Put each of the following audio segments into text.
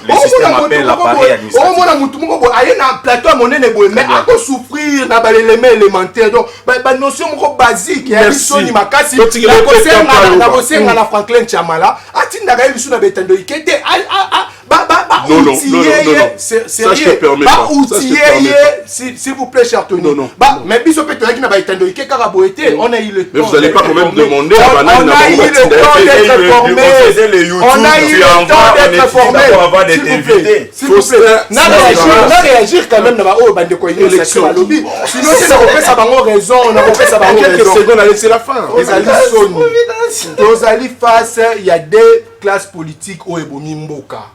le système appelle l'appareil administratif. On a un plateau à mon mais à quoi souffrir dans l'élément élémentaire. Donc, la notion basique, il y a une chose qui m'a cassé. La concerne à Franklin Chamala, a t il n'a pas eu sur la bête de Ikete. Non, ça je te permets pas. S'il vous plaît, cher Tony. Mais Bissot peut-être qu'il n'a pas été de Ikete, on a eu le temps. Mais vous n'allez pas quand même demander à Banane. On a eu le temps d'être formé. On a eu le temps d'être formé. S'il vous plaît, n'a réagir quand même dans la bande de coïnée. Sinon, c'est la repère, ça va avoir raison. On a repère, ça va avoir raison. Quelques secondes, allez, c'est la fin. Aux alliés face, il y a des classes politiques au Ebomi Mboka.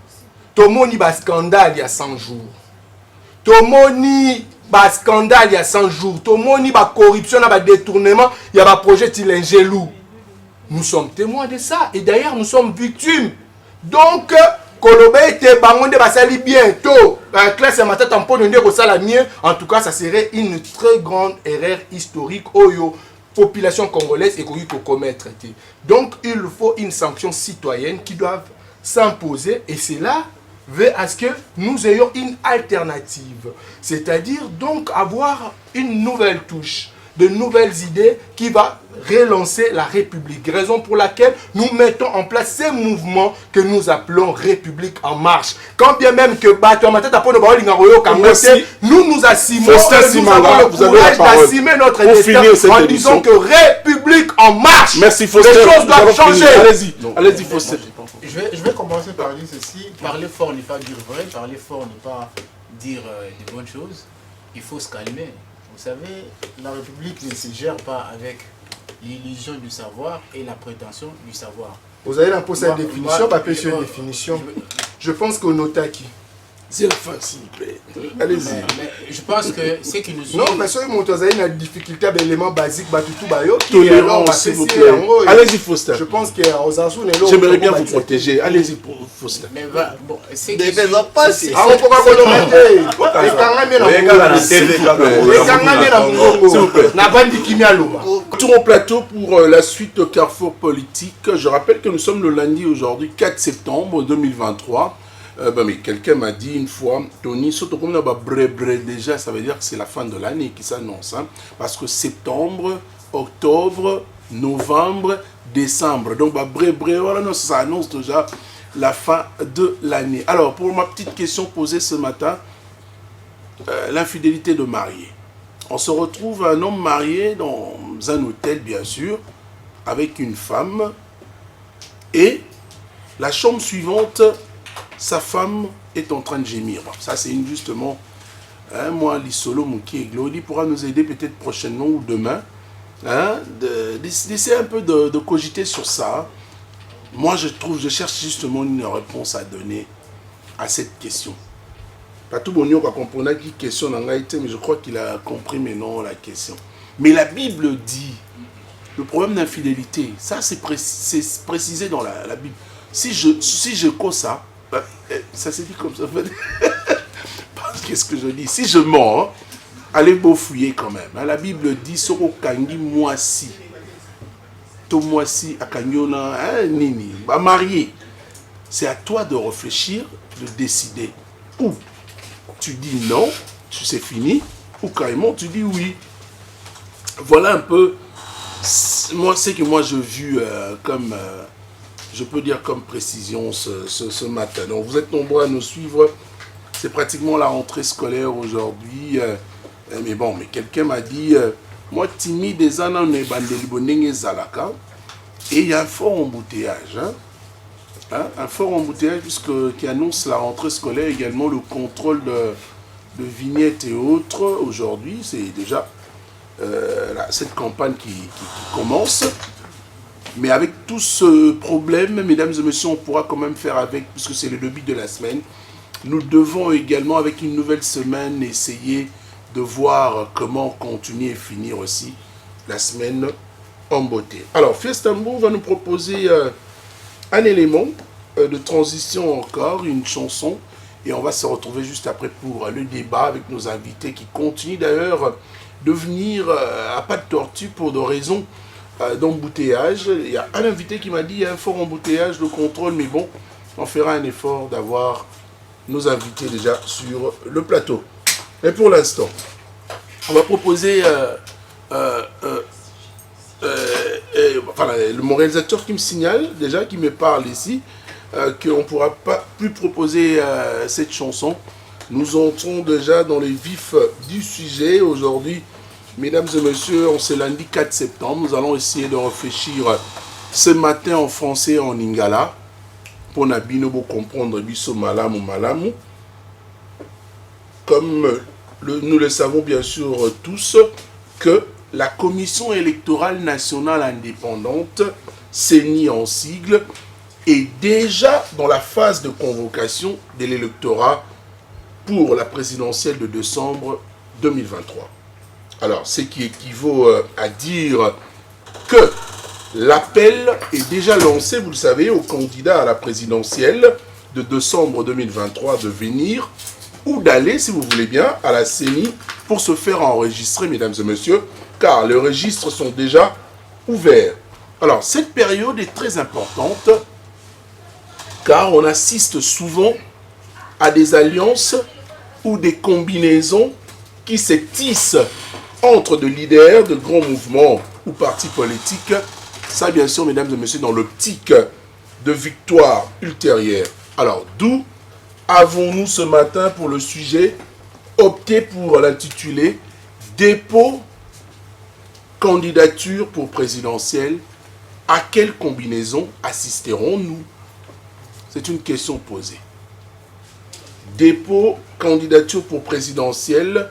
Tomoni ba scandale il y a 100 jours. Tomoni ba scandale il y a 100 jours. Tomoni ba corruption, ba détournement, il y a ba projet Tilengelou. Nous sommes témoins de ça et d'ailleurs nous sommes victimes. Donc Kolobe était bangonde basali bientôt. La classe à matin tampon de ndeko sala mieux. En tout cas, ça serait une très grande erreur historique oyo population congolaise et qu'on commettre. Donc il faut une sanction citoyenne qui doit s'imposer et c'est là veut à ce que nous ayons une alternative, c'est-à-dire donc avoir une nouvelle touche, de nouvelles idées qui va relancer la République. Raison pour laquelle nous mettons en place ces mouvements que nous appelons République en marche. Quand bien même que nous assumons, nous avons le courage d'assumer notre destin en disant que République en marche. Merci Foster. Les choses doivent changer. Allez-y Foster. Je vais commencer par dire ceci. Parler fort n'est pas dire vrai, parler fort n'est pas dire de bonnes choses. Il faut se calmer. Vous savez, la République ne se gère pas avec l'illusion du savoir et la prétention du savoir. Vous avez la définition, une définition. Je pense qu'on note qui. C'est la fin, s'il vous plaît. Allez-y. Je pense que c'est qui nous suivent. Non, mais si vous avez une difficulté avec l'élément basique, allez-y, Foster. Je pense qu'aux Azou, j'aimerais bien vous protéger. Allez-y, Foster. Mais bon, c'est qui. Pas si. Ah, on peut pas Tour au plateau pour la suite au carrefour politique. Je rappelle que nous sommes le lundi aujourd'hui, 4 septembre 2023. Mais quelqu'un m'a dit une fois, Tony, surtout comme on a déjà, ça veut dire que c'est la fin de l'année qui s'annonce. Hein, parce que septembre, octobre, novembre, décembre. Donc, voilà, non, ça annonce déjà la fin de l'année. Alors, pour ma petite question posée ce matin, l'infidélité de marié. On se retrouve un homme marié dans un hôtel, bien sûr, avec une femme. Et la chambre suivante, sa femme est en train de gémir. Ça, c'est justement, hein, moi, l'Isolo Mouki et Glody pourra nous aider peut-être prochainement ou demain, hein, d'essayer un peu de cogiter sur ça. Moi, je cherche justement une réponse à donner à cette question. Pas tout bon, on comprend qui question dans mais je crois qu'il a compris maintenant la question. Mais la Bible dit, le problème d'infidélité, ça c'est précisé dans la Bible. Si je cause ça, ça s'est dit comme ça. Qu'est-ce que je dis? Si je mens, allez beau fouiller quand même. Hein. La Bible dit Soro Kangi Moisi. To Moisi Akanyona, Nini. Bah, marié. C'est à toi de réfléchir, de décider. Ou tu dis non, c'est fini, ou carrément tu dis oui. Voilà un peu. Moi, c'est que moi je vu comme. Je peux dire comme précision ce matin. Donc vous êtes nombreux à nous suivre. C'est pratiquement la rentrée scolaire aujourd'hui. Mais bon, mais quelqu'un m'a dit, moi timide des années on est bandeli zalaka. Et il y a un fort embouteillage. Hein, un fort embouteillage qui annonce la rentrée scolaire, également le contrôle de vignettes et autres. Aujourd'hui, c'est déjà cette campagne qui commence. Mais avec tout ce problème, mesdames et messieurs, on pourra quand même faire avec, puisque c'est le début de la semaine. Nous devons également, avec une nouvelle semaine, essayer de voir comment continuer et finir aussi la semaine en beauté. Alors, Fiestambo va nous proposer un élément de transition encore, une chanson. Et on va se retrouver juste après pour le débat avec nos invités qui continuent d'ailleurs de venir à pas de tortue pour des raisons d'embouteillage. Il y a un invité qui m'a dit il y a un fort embouteillage de contrôle, mais bon, on fera un effort d'avoir nos invités déjà sur le plateau. Et pour l'instant, on va proposer mon réalisateur qui me signale déjà, qui me parle ici, qu'on ne pourra pas plus proposer cette chanson. Nous entrons déjà dans les vifs du sujet. Aujourd'hui, mesdames et messieurs, on c'est lundi 4 septembre. Nous allons essayer de réfléchir ce matin en français et en lingala pour Nabino comprendre biso malamu malamu. Comme nous le savons bien sûr tous, que la Commission électorale nationale indépendante, CENI en sigle, est déjà dans la phase de convocation de l'électorat pour la présidentielle de décembre 2023. Alors, ce qui équivaut à dire que l'appel est déjà lancé, vous le savez, aux candidats à la présidentielle de décembre 2023 de venir ou d'aller, si vous voulez bien, à la CENI pour se faire enregistrer, mesdames et messieurs, car les registres sont déjà ouverts. Alors, cette période est très importante, car on assiste souvent à des alliances ou des combinaisons qui se tissent entre des leaders de grands mouvements ou partis politiques. Ça, bien sûr, mesdames et messieurs, dans l'optique de victoire ultérieure. Alors, d'où avons-nous ce matin pour le sujet opté pour l'intituler « Dépôt, candidature pour présidentielle, à quelle combinaison assisterons-nous » C'est une question posée. Dépôt, candidature pour présidentielle,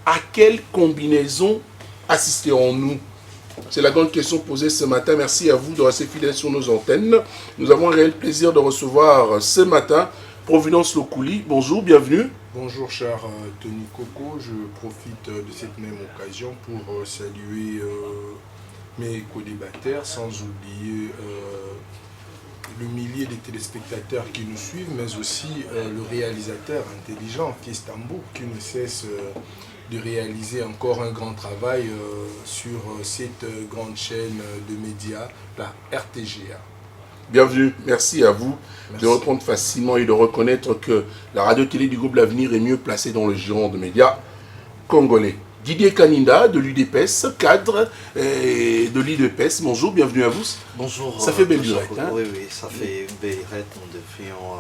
à quelle combinaison assisterons-nous? C'est la grande question posée ce matin. Merci à vous de rester fidèles sur nos antennes. Nous avons un réel plaisir de recevoir ce matin Providence Lokouli. Bonjour, bienvenue. Bonjour cher Tony Coco, je profite de cette même occasion pour saluer mes co-débatteurs, sans oublier le millier de téléspectateurs qui nous suivent, mais aussi le réalisateur intelligent, Fils Tambour, qui ne cesse de réaliser encore un grand travail sur cette grande chaîne de médias, la RTGA. Bienvenue, merci à vous. Merci. De reprendre facilement et de reconnaître que la radio-télé du groupe L'Avenir est mieux placée dans le giron de médias congolais. Didier Kaninda de l'UDPS, cadre de l'UDPS. Bonjour, bienvenue à vous. Bonjour. Ça fait belle lurette, hein? Oui, ça fait une belle lurette. Nous devrions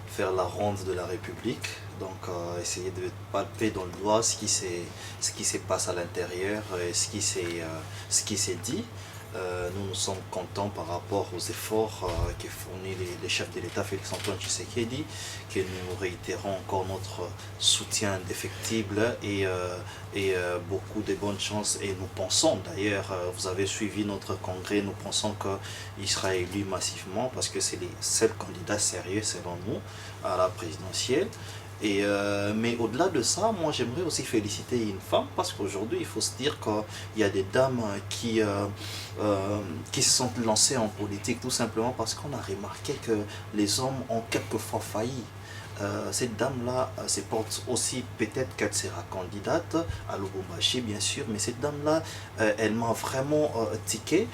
faire la ronde de la République. Donc, essayer de palper dans le doigt ce qui se passe à l'intérieur et ce qui s'est dit. Nous sommes contents par rapport aux efforts que fournit les chefs de l'État, Félix-Antoine Tshisekedi, que nous réitérons encore notre soutien indéfectible et beaucoup de bonnes chances. Et nous pensons, d'ailleurs, vous avez suivi notre congrès, nous pensons qu'il sera élu massivement parce que c'est les seuls candidats sérieux, selon nous, à la présidentielle. Mais au-delà de ça, moi j'aimerais aussi féliciter une femme parce qu'aujourd'hui il faut se dire qu'il y a des dames qui se sont lancées en politique tout simplement parce qu'on a remarqué que les hommes ont quelquefois failli. Cette dame-là se porte aussi, peut-être qu'elle sera candidate à Lubumbashi bien sûr, mais cette dame-là, elle m'a vraiment tiqué,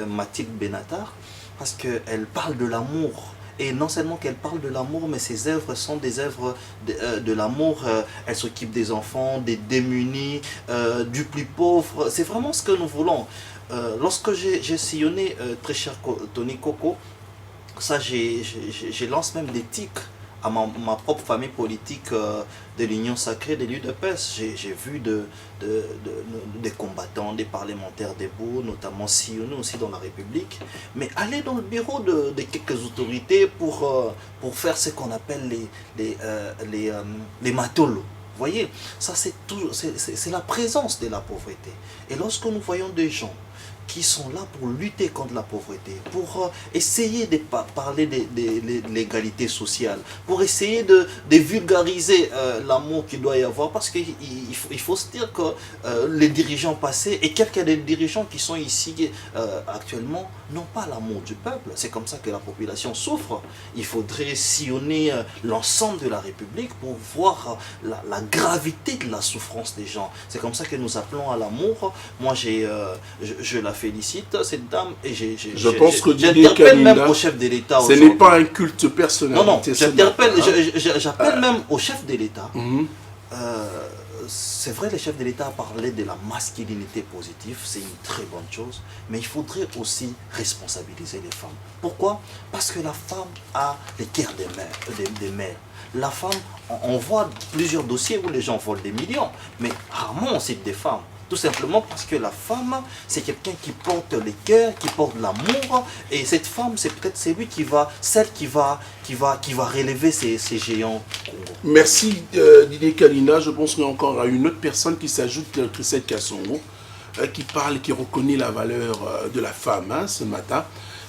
Mathilde Benatar, parce qu'elle parle de l'amour. Et non seulement qu'elle parle de l'amour, mais ses œuvres sont des œuvres de l'amour. Elle s'occupe des enfants, des démunis, du plus pauvre. C'est vraiment ce que nous voulons. Lorsque j'ai sillonné, très cher Tony Coco, ça j'ai lancé même des tics à ma propre famille politique de l'Union sacrée de l'UDPS. J'ai vu des combattants, des parlementaires debout, notamment sillonnés aussi dans la République, mais aller dans le bureau de quelques autorités pour faire ce qu'on appelle les matolos. Vous voyez, ça c'est la présence de la pauvreté. Et lorsque nous voyons des gens qui sont là pour lutter contre la pauvreté, pour essayer de parler de l'égalité sociale, pour essayer de vulgariser l'amour qu'il doit y avoir, parce qu'il faut se dire que les dirigeants passés, et quelques des dirigeants qui sont ici actuellement, n'ont pas l'amour du peuple. C'est comme ça que la population souffre. Il faudrait sillonner l'ensemble de la République pour voir la gravité de la souffrance des gens. C'est comme ça que nous appelons à l'amour. Moi, je la la félicite, cette dame, et Je pense que Didier j'interpelle même Kanina, au chef de l'État. ce n'est pas un culte personnel. Non, non, j'appelle même au chef de l'État. C'est vrai, le chef de l'État a parlé de la masculinité positive, c'est une très bonne chose, mais il faudrait aussi responsabiliser les femmes. Pourquoi? Parce que la femme a le cœur des mères. La femme, on voit plusieurs dossiers où les gens volent des millions, mais rarement on cite des femmes. Tout simplement parce que la femme, c'est quelqu'un qui porte le cœur, qui porte l'amour, et cette femme, c'est peut-être celle qui va relever ces géants. Merci Didier Kanina. Je pense qu'il y a encore une autre personne qui s'ajoute, Christelle Kassongo, qui parle, qui reconnaît la valeur de la femme ce matin.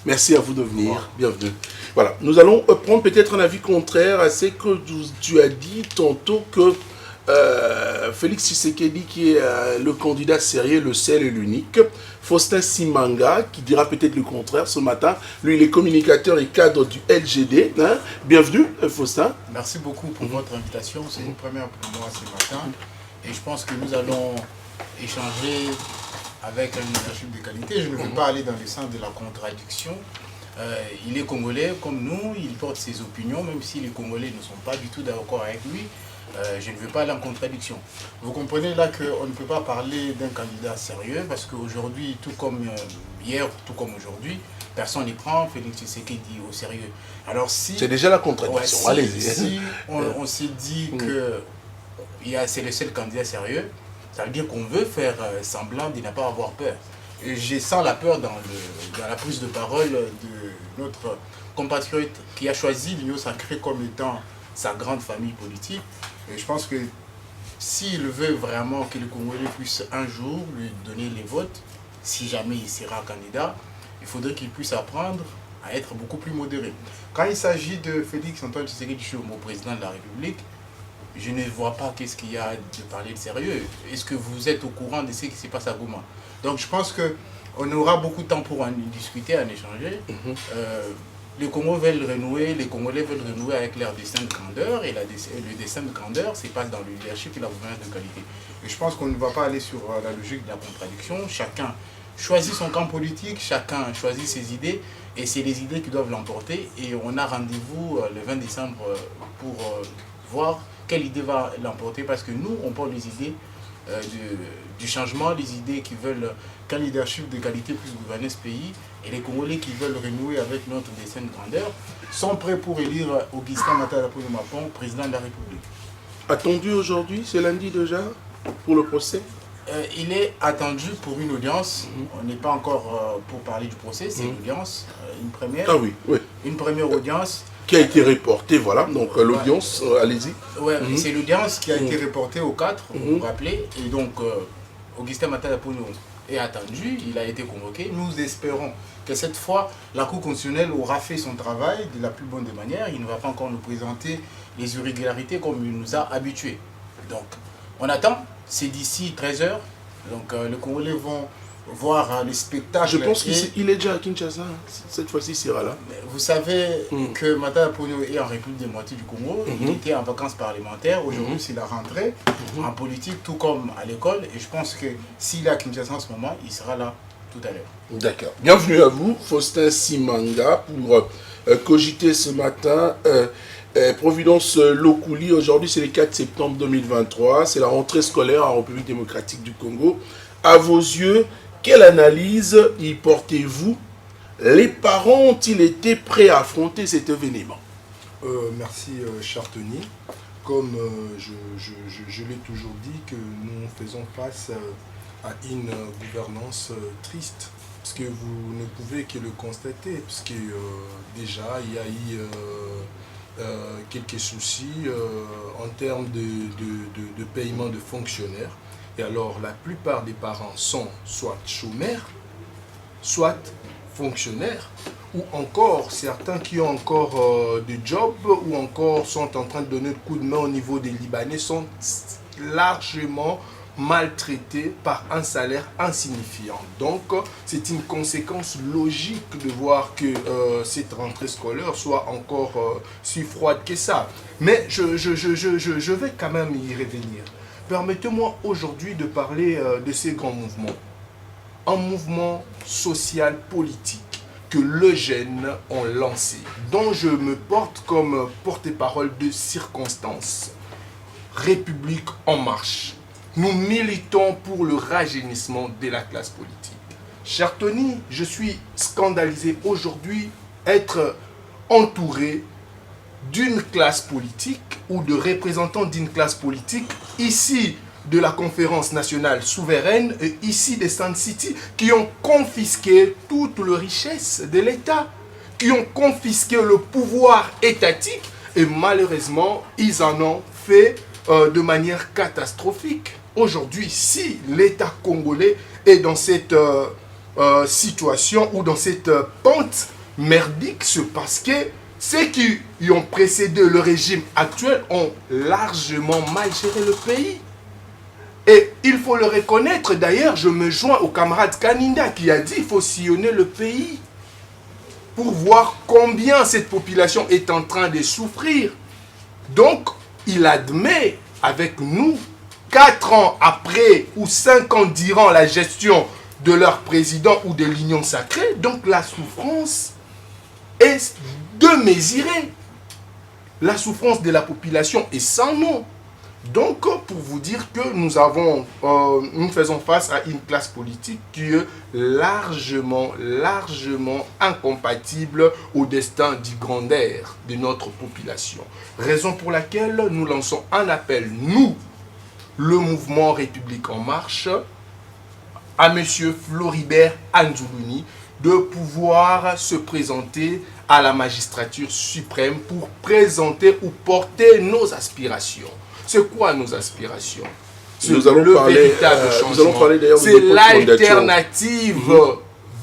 Merci à vous de venir. Bienvenue. Voilà, nous allons prendre peut-être un avis contraire à ce que tu as dit tantôt que Félix Tshisekedi, qui est le candidat sérieux, le seul et l'unique. Faustin Simanga, qui dira peut-être le contraire ce matin. Lui, il est communicateur et cadre du LGD. Hein. Bienvenue, Faustin. Merci beaucoup pour votre invitation. C'est une première pour moi ce matin. Et je pense que nous allons échanger avec un leadership de qualité. Je ne veux pas aller dans le sens de la contradiction. Il est congolais comme nous, il porte ses opinions, même si les Congolais ne sont pas du tout d'accord avec lui. Je ne veux pas aller en contradiction. Vous comprenez là qu'on ne peut pas parler d'un candidat sérieux parce qu'aujourd'hui, tout comme hier, tout comme aujourd'hui, personne n'y prend Félix Tshisekedi au sérieux. Alors si... C'est déjà la contradiction, allez-y. Si on s'est dit que c'est le seul candidat sérieux, ça veut dire qu'on veut faire semblant de ne pas avoir peur. Et je sens la peur dans la prise de parole de notre compatriote qui a choisi l'Union sacrée comme étant sa grande famille politique. Et je pense que s'il veut vraiment que les Congolais puissent un jour lui donner les votes, si jamais il sera candidat, il faudrait qu'il puisse apprendre à être beaucoup plus modéré. Quand il s'agit de Félix Antoine Tshisekedi Tshilombo, président de la République, je ne vois pas qu'est-ce qu'il y a de parler de sérieux. Est-ce que vous êtes au courant de ce qui se passe à Goma? Donc je pense qu'on aura beaucoup de temps pour en discuter, en échanger. Les Congolais veulent renouer avec leur destin de grandeur, et le destin de grandeur se passe dans le leadership et la gouvernance de qualité. Et je pense qu'on ne va pas aller sur la logique de la contradiction. Chacun choisit son camp politique, chacun choisit ses idées, et c'est les idées qui doivent l'emporter. Et on a rendez-vous le 20 décembre pour voir quelle idée va l'emporter, parce que nous, on porte les idées du changement, les idées qui veulent qu'un leadership de qualité puisse gouverner ce pays, et les Congolais qui veulent renouer avec notre destin de grandeur sont prêts pour élire Augustin Matata Ponyo-Mapon, président de la République. Attendu aujourd'hui, c'est lundi déjà, pour le procès? Il est attendu pour une audience. On n'est pas encore pour parler du procès, c'est une audience, une première. Ah oui, oui. Une première audience. Qui a été reportée, voilà, donc l'audience, allez-y. Ouais, c'est l'audience qui a été reportée au 4, vous vous rappelez, et donc Augustin Matata Ponyo est attendu, il a été convoqué. Nous espérons que cette fois, la Cour constitutionnelle aura fait son travail de la plus bonne des manières. Il ne va pas encore nous présenter les irrégularités comme il nous a habitués. Donc, on attend, c'est d'ici 13 h. Donc, les Congolais vont voir les spectacles. Je pense qu'il est déjà à Kinshasa, cette fois-ci il sera là. Vous savez que Matata Ponyo est en République démocratique du Congo, il était en vacances parlementaires, aujourd'hui c'est la rentrée en politique, tout comme à l'école, et je pense que s'il est à Kinshasa en ce moment, il sera là tout à l'heure. D'accord. Bienvenue à vous, Faustin Simanga, pour cogiter ce matin. Providence Lokuli, aujourd'hui c'est le 4 septembre 2023, c'est la rentrée scolaire en République démocratique du Congo. À vos yeux, quelle analyse y portez-vous? Les parents ont-ils été prêts à affronter cet événement? Merci, cher Tony. Comme je l'ai toujours dit, que nous faisons face à une gouvernance triste, parce que vous ne pouvez que le constater, parce que déjà il y a eu quelques soucis en termes de paiement de fonctionnaires. Et alors, la plupart des parents sont soit chômeurs, soit fonctionnaires, ou encore certains qui ont encore des jobs, ou encore sont en train de donner le coup de main au niveau des Libanais, sont largement maltraités par un salaire insignifiant. Donc, c'est une conséquence logique de voir que cette rentrée scolaire soit encore si froide que ça. Mais je vais quand même y revenir. Permettez-moi aujourd'hui de parler de ces grands mouvements. un mouvement social politique que les jeunes ont lancé, dont je me porte comme porte-parole de circonstances. République en marche. Nous militons pour le rajeunissement de la classe politique. Cher Tony, je suis scandalisé aujourd'hui être entouré d'une classe politique ou de représentants d'une classe politique ici de la conférence nationale souveraine et ici des Sun City qui ont confisqué toute la richesse de l'État, qui ont confisqué le pouvoir étatique et malheureusement ils en ont fait de manière catastrophique. Aujourd'hui, si l'État congolais est dans cette situation ou dans cette pente merdique, c'est parce que ceux qui y ont précédé le régime actuel ont largement mal géré le pays. Et il faut le reconnaître, d'ailleurs, je me joins au camarade Kaninda qui a dit qu'il faut sillonner le pays pour voir combien cette population est en train de souffrir. Donc, il admet avec nous, 4 ans après ou 5 ans durant la gestion de leur président ou de l'Union sacrée, donc la souffrance est démesurée. La souffrance de la population est sans nom. Donc, pour vous dire que nous faisons face à une classe politique qui est largement incompatible au destin du grandeur de notre population. Raison pour laquelle nous lançons un appel, nous, le mouvement République en marche, à M. Floribert Anzoulouni, de pouvoir se présenter à la magistrature suprême pour présenter ou porter nos aspirations. C'est quoi nos aspirations? Nous allons parler d'ailleurs c'est l'alternative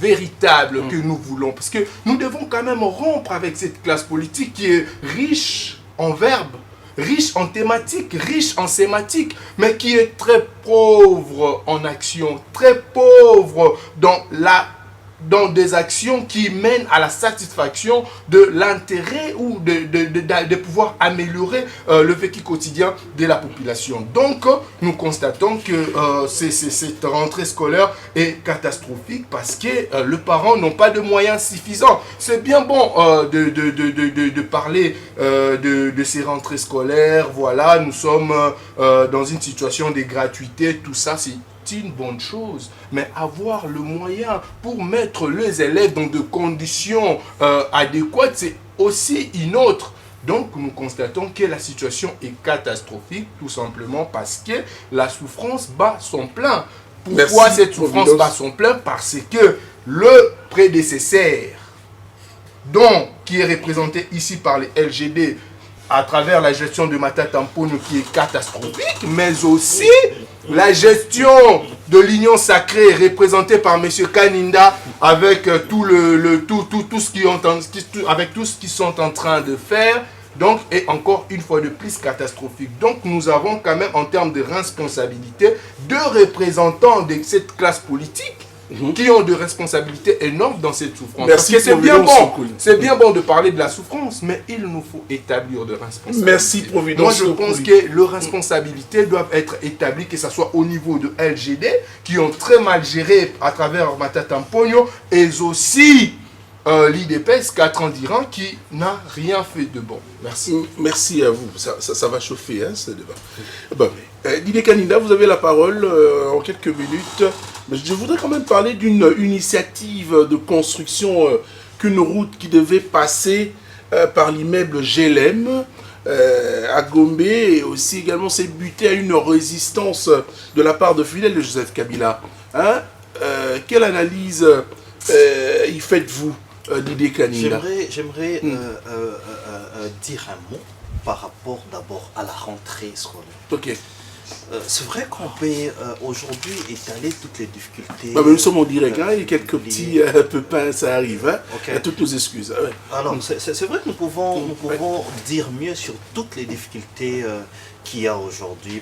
véritable que nous voulons. Parce que nous devons quand même rompre avec cette classe politique qui est riche en verbes, riche en thématiques, riche en sématiques, mais qui est très pauvre en action, très pauvre dans des actions qui mènent à la satisfaction de l'intérêt ou de pouvoir améliorer le vécu quotidien de la population. Donc, nous constatons que cette rentrée scolaire est catastrophique parce que les parents n'ont pas de moyens suffisants. C'est bien bon de parler de ces rentrées scolaires. Voilà, nous sommes dans une situation de gratuité, tout ça, c'est une bonne chose, mais avoir le moyen pour mettre les élèves dans des conditions adéquates, c'est aussi une autre. Donc, nous constatons que la situation est catastrophique, tout simplement parce que la souffrance bat son plein. Pourquoi cette souffrance bat son plein? Parce que le prédécesseur, qui est représenté ici par les LGD, à travers la gestion de Matata Mpono qui est catastrophique, mais aussi la gestion de l'Union sacrée représentée par M. Kaninda avec tout ce qu'ils sont en train de faire, donc est encore une fois de plus catastrophique. Donc nous avons quand même en termes de responsabilité deux représentants de cette classe politique qui ont des responsabilités énormes dans cette souffrance. Merci. Parce que c'est bien bon de parler de la souffrance, mais il nous faut établir de responsabilités. Merci Providence. Moi je pense que les responsabilités doivent être établies, que ce soit au niveau de LGD, qui ont très mal géré à travers Matata Mpono, et aussi l'IDPS 4 ans d'Iran qui n'a rien fait de bon. Merci. Merci à vous. Ça va chauffer, hein, ce débat. Didier Kaninda, vous avez la parole en quelques minutes. Mais je voudrais quand même parler d'une initiative de construction qu'une route qui devait passer par l'immeuble GLM à Gombe, et aussi également s'est buté à une résistance de la part de fidèles de Joseph Kabila. Hein? Quelle analyse y faites-vous, Didier Kaninda? J'aimerais dire un mot par rapport d'abord à la rentrée scolaire. Ok. C'est vrai qu'on peut aujourd'hui étaler toutes les difficultés. Mais nous sommes en direct, hein, et quelques petits pépins, ça arrive. Hein, okay. Toutes nos excuses. Ouais. Alors, c'est vrai que nous pouvons dire mieux sur toutes les difficultés qu'il y a aujourd'hui,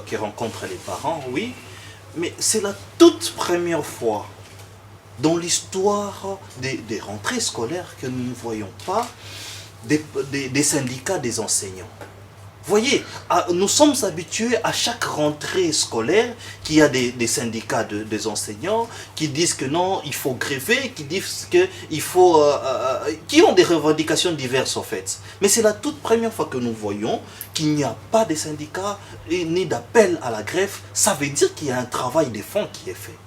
qui rencontrent les parents, oui. Mais c'est la toute première fois dans l'histoire des rentrées scolaires que nous ne voyons pas des syndicats des enseignants. Voyez, nous sommes habitués à chaque rentrée scolaire qu'il y a des syndicats des enseignants qui disent que non, il faut gréver, qui disent qu'il faut... qui ont des revendications diverses en fait. Mais c'est la toute première fois que nous voyons qu'il n'y a pas de syndicats ni d'appel à la grève. Ça veut dire qu'il y a un travail de fond qui est fait.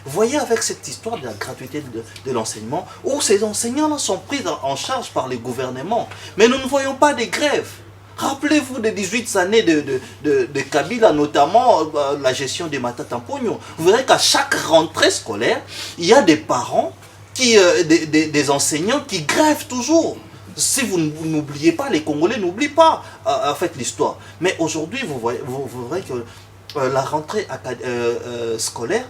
Vous voyez avec cette histoire de la gratuité de l'enseignement, où ces enseignants-là sont pris en charge par le gouvernement. Mais nous ne voyons pas de grève. Rappelez-vous des 18 années de Kabila, notamment la gestion des Matata Pogno. Vous verrez qu'à chaque rentrée scolaire, il y a des parents, des enseignants qui grèvent toujours. Si vous n'oubliez pas, les Congolais n'oublient pas en fait l'histoire. Mais aujourd'hui, vous verrez que la rentrée scolaire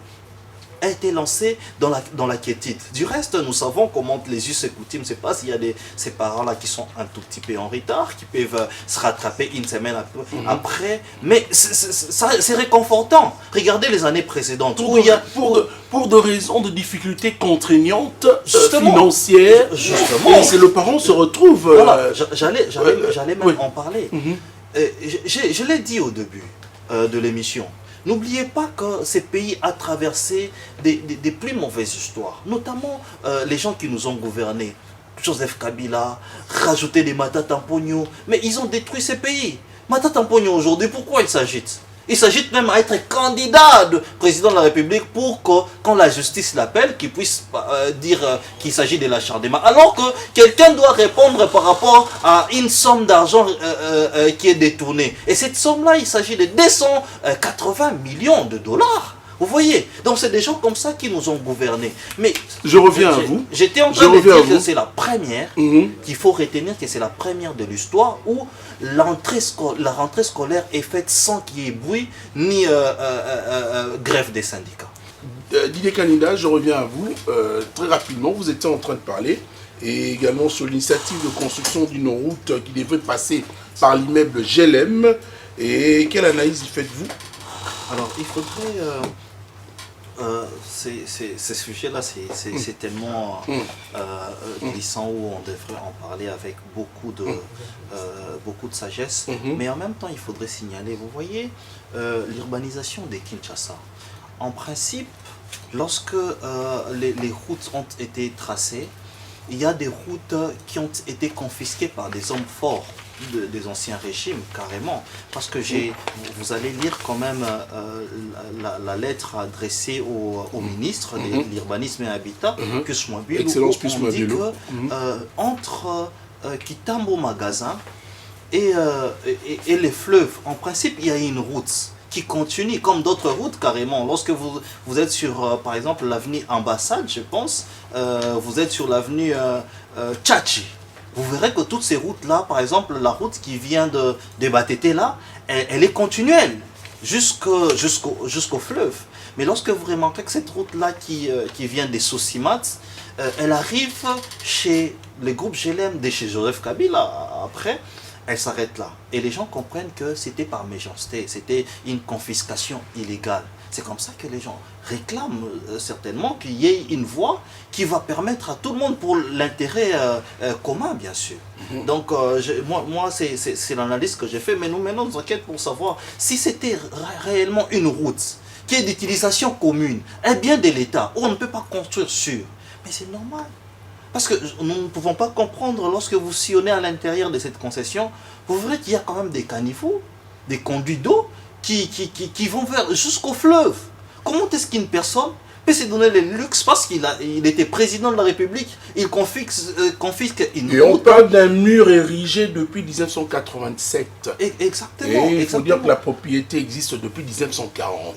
a été lancé dans la quiétude. Du reste, nous savons comment les us et coutumes se passent. Il y a ces parents-là qui sont un tout petit peu en retard, qui peuvent se rattraper une semaine après. Mais c'est réconfortant. Regardez les années précédentes. Pour des raisons de difficultés contraignantes, financières, et c'est le parent se retrouve... Voilà, j'allais même en parler. Je l'ai dit au début de l'émission. N'oubliez pas que ces pays ont traversé des plus mauvaises histoires, notamment les gens qui nous ont gouvernés. Joseph Kabila, rajouter des Matata Pogno, mais ils ont détruit ces pays. Matata Pogno aujourd'hui, pourquoi il s'agite? Il s'agit même à être candidat de président de la République pour que, quand la justice l'appelle, qu'il puisse dire qu'il s'agit de l'acharnement. Alors que quelqu'un doit répondre par rapport à une somme d'argent qui est détournée. Et cette somme-là, il s'agit de 280 millions de dollars. Vous voyez, donc c'est des gens comme ça qui nous ont gouvernés. Mais je reviens à vous. J'étais en train de dire que c'est la première, qu'il faut retenir que c'est la première de l'histoire où la rentrée scolaire est faite sans qu'il y ait bruit ni grève des syndicats. Didier Kanida, je reviens à vous. Très rapidement, vous étiez en train de parler, et également sur l'initiative de construction d'une route qui devrait passer par l'immeuble GLM. Et quelle analyse y faites-vous? Alors, il faudrait... ces sujets-là, c'est tellement glissant où on devrait en parler avec beaucoup de sagesse. Mais en même temps, il faudrait signaler, vous voyez, l'urbanisation des Kinshasa. En principe, lorsque les routes ont été tracées, il y a des routes qui ont été confisquées par des hommes forts des anciens régimes, carrément. Parce que vous allez lire quand même la lettre adressée au ministre de l'Urbanisme et Habitat, que Mabilo, Excellence on dit que entre Kitambo Magasin et les fleuves, en principe, il y a une route qui continue, comme d'autres routes carrément. Lorsque vous êtes sur, par exemple, l'avenue Ambassade, je pense, vous êtes sur l'avenue Tchatchi. Vous verrez que toutes ces routes-là, par exemple, la route qui vient de Batete là, elle est continuelle jusqu'au fleuve. Mais lorsque vous remarquez que cette route-là qui vient des Sosimat, elle arrive chez le groupe GLM de chez Joseph Kabila, après, elle s'arrête là. Et les gens comprennent que c'était par méchanceté, c'était une confiscation illégale. C'est comme ça que les gens réclament certainement qu'il y ait une voie qui va permettre à tout le monde pour l'intérêt commun, bien sûr. Donc, moi c'est l'analyse que j'ai fait, mais nous menons nos enquêtes pour savoir si c'était réellement une route qui est d'utilisation commune, un bien de l'État, où on ne peut pas construire sur. Mais c'est normal. Parce que nous ne pouvons pas comprendre, lorsque vous sillonnez à l'intérieur de cette concession, vous verrez qu'il y a quand même des caniveaux, des conduits d'eau qui vont jusqu'au fleuve. Comment est-ce qu'une personne peut se donner le luxe, parce qu'il était président de la République, il confisque une route. Et on parle d'un mur érigé depuis 1987. Exactement. Et il faut dire que la propriété existe depuis 1940.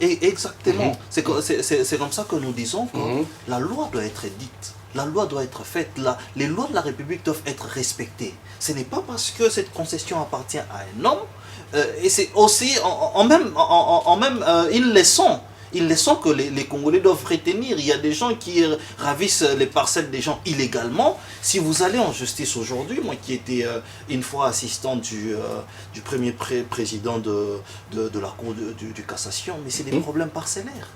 Exactement. C'est comme ça que nous disons que la loi doit être dite. La loi doit être faite, les lois de la République doivent être respectées. Ce n'est pas parce que cette concession appartient à un homme, et c'est aussi en même une leçon que les Congolais doivent retenir. Il y a des gens qui ravissent les parcelles des gens illégalement. Si vous allez en justice aujourd'hui, moi qui étais une fois assistant du premier président de la Cour du Cassation, mais c'est des problèmes parcellaires.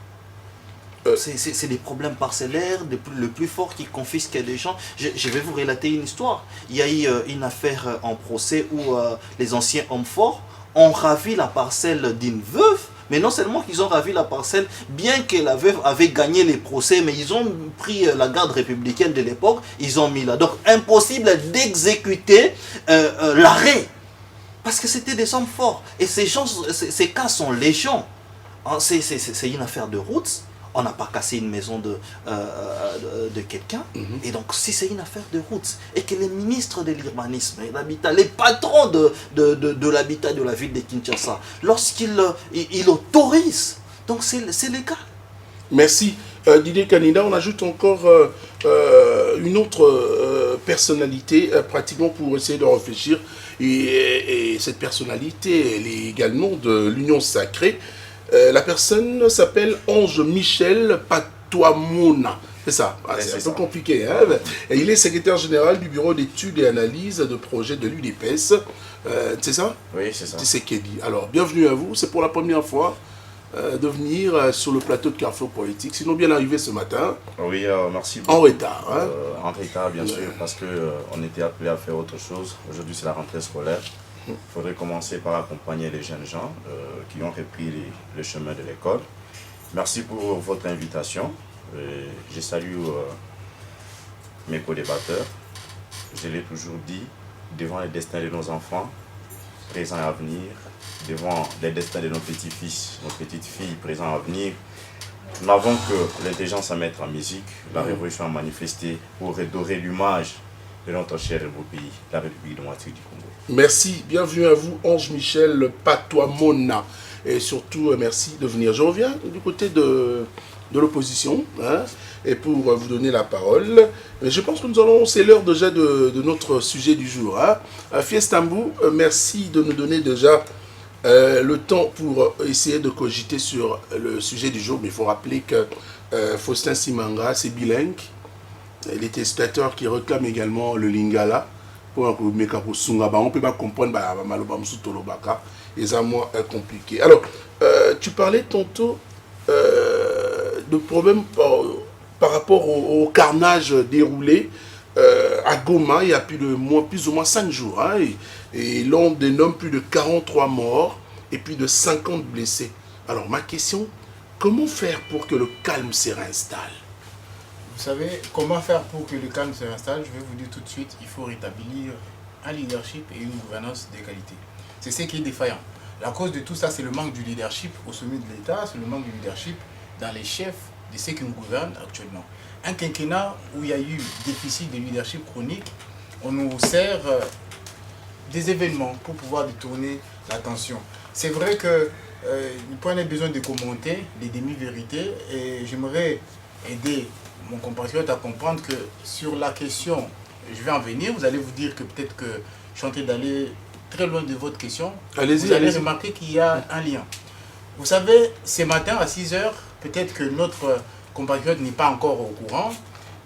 c'est des problèmes parcellaires, le plus fort qui confisque des gens. Je vais vous relater une histoire. Il y a eu une affaire en procès où les anciens hommes forts ont ravi la parcelle d'une veuve. Mais non seulement qu'ils ont ravi la parcelle, bien que la veuve avait gagné les procès, mais ils ont pris la garde républicaine de l'époque, ils ont mis là. Donc impossible d'exécuter l'arrêt. Parce que c'était des hommes forts. Et ces cas sont légion. C'est une affaire de routes. On n'a pas cassé une maison de quelqu'un. Et donc, si c'est une affaire de routes, et que les ministres de l'urbanisme et de l'habitat, les patrons de l'habitat de la ville de Kinshasa, lorsqu'ils autorisent, donc c'est légal. Merci. Didier Kanida, on ajoute encore une autre personnalité, pratiquement pour essayer de réfléchir. Et cette personnalité, elle est également de l'Union Sacrée. La personne s'appelle Ange Michel Patoamona. C'est ça, c'est un peu compliqué. Hein? Et il est secrétaire général du bureau d'études et analyses de projets de l'UDPS. C'est ça? Oui, c'est ça. C'est Kelly. Alors, bienvenue à vous. C'est pour la première fois de venir sur le plateau de Carrefour Politique. Sinon, bien arrivé ce matin. Oui, merci beaucoup. En retard. Hein? En retard, bien sûr, parce qu'on était appelé à faire autre chose. Aujourd'hui, c'est la rentrée scolaire. Il faudrait commencer par accompagner les jeunes gens qui ont repris le chemin de l'école. Merci pour votre invitation. Je salue mes co-débatteurs. Je l'ai toujours dit, devant les destins de nos enfants, présents et à venir, devant les destins de nos petits-fils, nos petites-filles, présents et à venir, nous n'avons que l'intelligence à mettre en musique, la révolution à manifester pour redorer l'image de notre cher et beau pays, la République démocratique du Congo. Merci, bienvenue à vous, Ange Michel Patoamona. Et surtout, merci de venir. Je reviens du côté de l'opposition, hein, et pour vous donner la parole. Je pense que c'est l'heure déjà de notre sujet du jour. Hein. Fiestambou, merci de nous donner déjà le temps pour essayer de cogiter sur le sujet du jour. Mais il faut rappeler que Faustin Simanga, c'est bilingue. Les téléspectateurs qui réclament également le lingala. On ne peut pas comprendre et ça moins compliqué. Alors, tu parlais tantôt de problèmes par rapport au carnage déroulé à Goma il y a plus ou moins 5 jours. Hein, et l'on dénomme plus de 43 morts et plus de 50 blessés. Alors, ma question, comment faire pour que le calme se réinstalle? Vous savez, comment faire pour que le calme se réinstalle? Je vais vous dire tout de suite, il faut rétablir un leadership et une gouvernance de qualité. C'est ce qui est défaillant. La cause de tout ça, c'est le manque du leadership au sommet de l'État, c'est le manque du leadership dans les chefs de ceux qui nous gouvernent actuellement. Un quinquennat où il y a eu déficit de leadership chronique, on nous sert des événements pour pouvoir détourner l'attention. C'est vrai que nous prenons besoin de commenter les demi-vérités et j'aimerais aider mon compatriote à comprendre que sur la question, je vais en venir, vous allez vous dire que peut-être que je suis en train d'aller très loin de votre question. Vous allez remarquer qu'il y a un lien. Vous savez, ce matin à 6 h, peut-être que notre compatriote n'est pas encore au courant,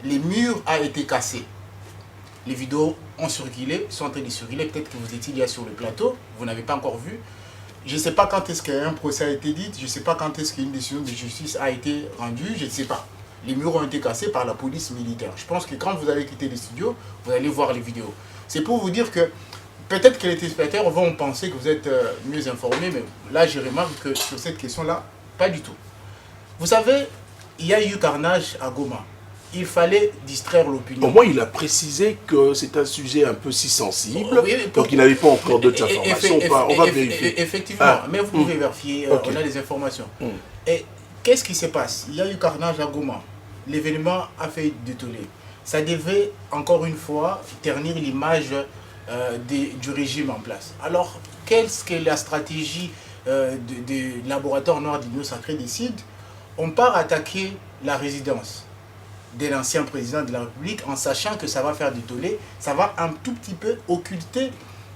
les murs ont été cassés. Les vidéos ont circulé, sont en train de circuler, peut-être que vous étiez là sur le plateau, vous n'avez pas encore vu. Je ne sais pas quand est-ce qu'un procès a été dit, je ne sais pas quand est-ce qu'une décision de justice a été rendue, je ne sais pas. Les murs ont été cassés par la police militaire. Je pense que quand vous allez quitter les studios, vous allez voir les vidéos. C'est pour vous dire que peut-être que les téléspectateurs vont penser que vous êtes mieux informés, mais là, je remarque que sur cette question-là, pas du tout. Vous savez, il y a eu carnage à Goma. Il fallait distraire l'opinion. Au moins, il a précisé que c'est un sujet un peu si sensible, donc il n'avait pas encore d'autres informations. On va vérifier. Effectivement, mais vous pouvez vérifier, on a des informations. Et qu'est-ce qui se passe? Il y a eu carnage à Goma. L'événement a fait détourner. Ça devait, encore une fois, ternir l'image du régime en place. Alors, qu'est-ce que la stratégie du laboratoire noir d'Union Sacrée décide? On part attaquer la résidence de l'ancien président de la République en sachant que ça va faire détoller, ça va un tout petit peu occulter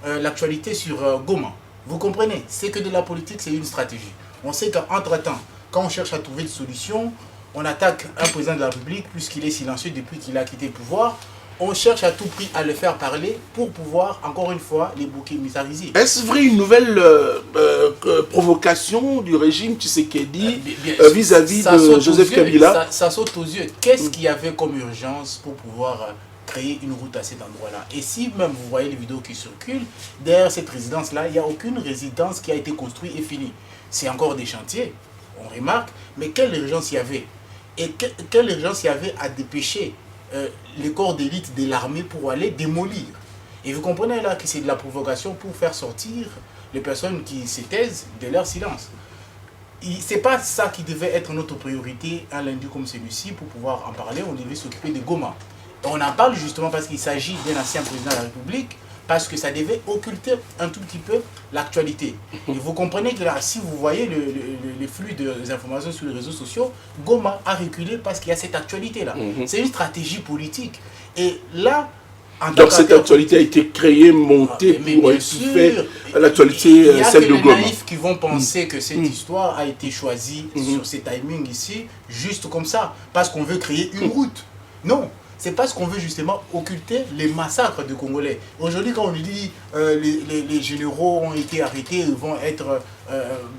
l'actualité sur Goma. Vous comprenez? C'est que de la politique, c'est une stratégie. On sait qu'entre-temps, quand on cherche à trouver des solutions, on attaque un président de la République puisqu'il est silencieux depuis qu'il a quitté le pouvoir. on cherche à tout prix à le faire parler pour pouvoir, encore une fois, les bouquets militariser. Est-ce vrai une nouvelle provocation du régime Tshisekedi vis-à-vis de Joseph Kabila? Ça saute aux yeux. Qu'est-ce qu'il y avait comme urgence pour pouvoir créer une route à cet endroit-là? Et si même vous voyez les vidéos qui circulent, derrière cette résidence-là, il n'y a aucune résidence qui a été construite et finie. C'est encore des chantiers, on remarque, mais quelle urgence il y avait? Et quelle urgence il y avait à dépêcher les corps d'élite de l'armée pour aller démolir? Et vous comprenez là que c'est de la provocation pour faire sortir les personnes qui se taisent de leur silence. Ce n'est pas ça qui devait être notre priorité un lundi comme celui-ci pour pouvoir en parler. On devait s'occuper de Goma. Et on en parle justement parce qu'il s'agit d'un ancien président de la République, parce que ça devait occulter un tout petit peu l'actualité. Et vous comprenez que là, si vous voyez les flux des informations sur les réseaux sociaux, Goma a reculé parce qu'il y a cette actualité-là. C'est une stratégie politique. Et là, donc cette actualité a été créée, montée pour étouffer l'actualité, celle de Goma. Il y a des naïfs qui vont penser que cette histoire a été choisie sur ces timings ici, juste comme ça, parce qu'on veut créer une route. Non. C'est parce qu'on veut justement occulter les massacres de Congolais. Aujourd'hui, quand on dit les généraux ont été arrêtés, ils vont être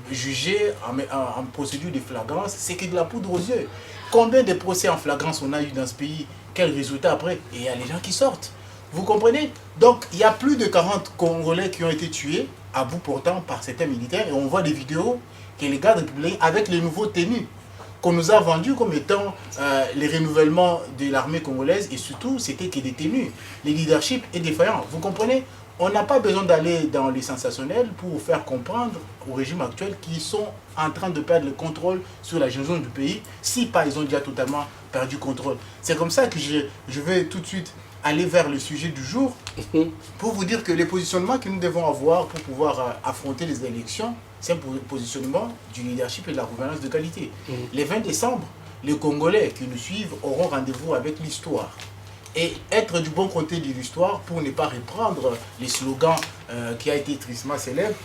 jugés en procédure de flagrance, c'est que de la poudre aux yeux. Combien de procès en flagrance on a eu dans ce pays? Quel résultat après? Et il y a les gens qui sortent. Vous comprenez? Donc, il y a plus de 40 Congolais qui ont été tués à bout portant par certains militaires. Et on voit des vidéos que les gardes républicains, avec les nouveaux tenues, qu'on nous a vendu comme étant les renouvellements de l'armée congolaise, et surtout c'était que des tenues. Le leadership est défaillant. Vous comprenez? On n'a pas besoin d'aller dans les sensationnels pour faire comprendre au régime actuel qu'ils sont en train de perdre le contrôle sur la gestion du pays, si pas ils ont déjà totalement perdu le contrôle. C'est comme ça que je vais tout de suite aller vers le sujet du jour pour vous dire que les positionnements que nous devons avoir pour pouvoir affronter les élections, c'est un positionnement du leadership et de la gouvernance de qualité. Le 20 décembre, les Congolais qui nous suivent auront rendez-vous avec l'histoire. Et être du bon côté de l'histoire, pour ne pas reprendre les slogans qui a été tristement célèbre,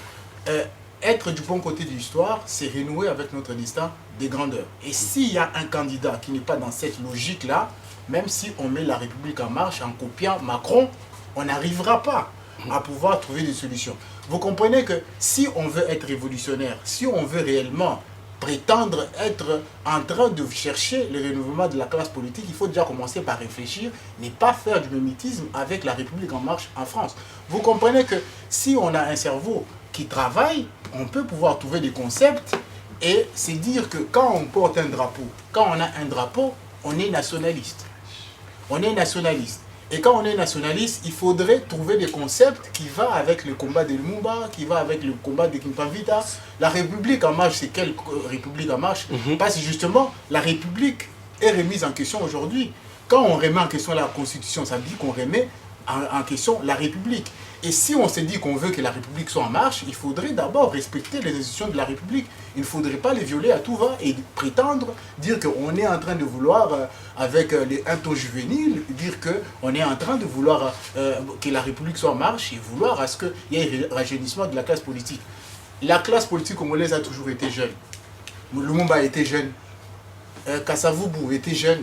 être du bon côté de l'histoire, c'est renouer avec notre destin des grandeurs. Et s'il y a un candidat qui n'est pas dans cette logique-là, même si on met la République en marche en copiant Macron, on n'arrivera pas à pouvoir trouver des solutions. Vous comprenez que si on veut être révolutionnaire, si on veut réellement prétendre être en train de chercher le renouvellement de la classe politique, il faut déjà commencer par réfléchir, ne pas faire du mimétisme avec la République en marche en France. Vous comprenez que si on a un cerveau qui travaille, on peut pouvoir trouver des concepts et c'est dire que quand on porte un drapeau, quand on a un drapeau, on est nationaliste. On est nationaliste. Et quand on est nationaliste, il faudrait trouver des concepts qui vont avec le combat de Lumumba, qui vont avec le combat de Kimpavita. La République en marche, c'est quelle République en marche? Parce que justement, la République est remise en question aujourd'hui. Quand on remet en question la Constitution, ça veut dire qu'on remet en question la République. Et si on se dit qu'on veut que la République soit en marche, il faudrait d'abord respecter les institutions de la République. Il ne faudrait pas les violer à tout va et prétendre, dire qu'on est en train de vouloir, avec un ton juvénile, dire qu'on est en train de vouloir que la République soit en marche et vouloir à ce qu'il y ait un rajeunissement de la classe politique. La classe politique congolaise a toujours été jeune. Lumumba était jeune. Kassavubu était jeune.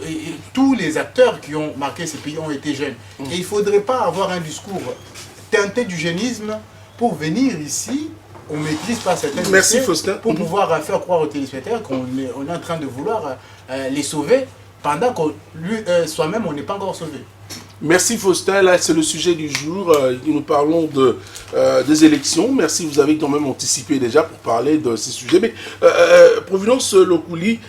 Et tous les acteurs qui ont marqué ce pays ont été jeunes. Et il ne faudrait pas avoir un discours teinté du jeunisme pour venir ici, on ne maîtrise pas certains Merci Faustin. Pour pouvoir faire croire aux téléspectateurs qu'on est en train de vouloir les sauver pendant que soi-même on n'est pas encore sauvé. Merci Faustin, là c'est le sujet du jour, nous parlons des élections. Merci, vous avez quand même anticipé déjà pour parler de ces sujets. Mais Providence Lokouli,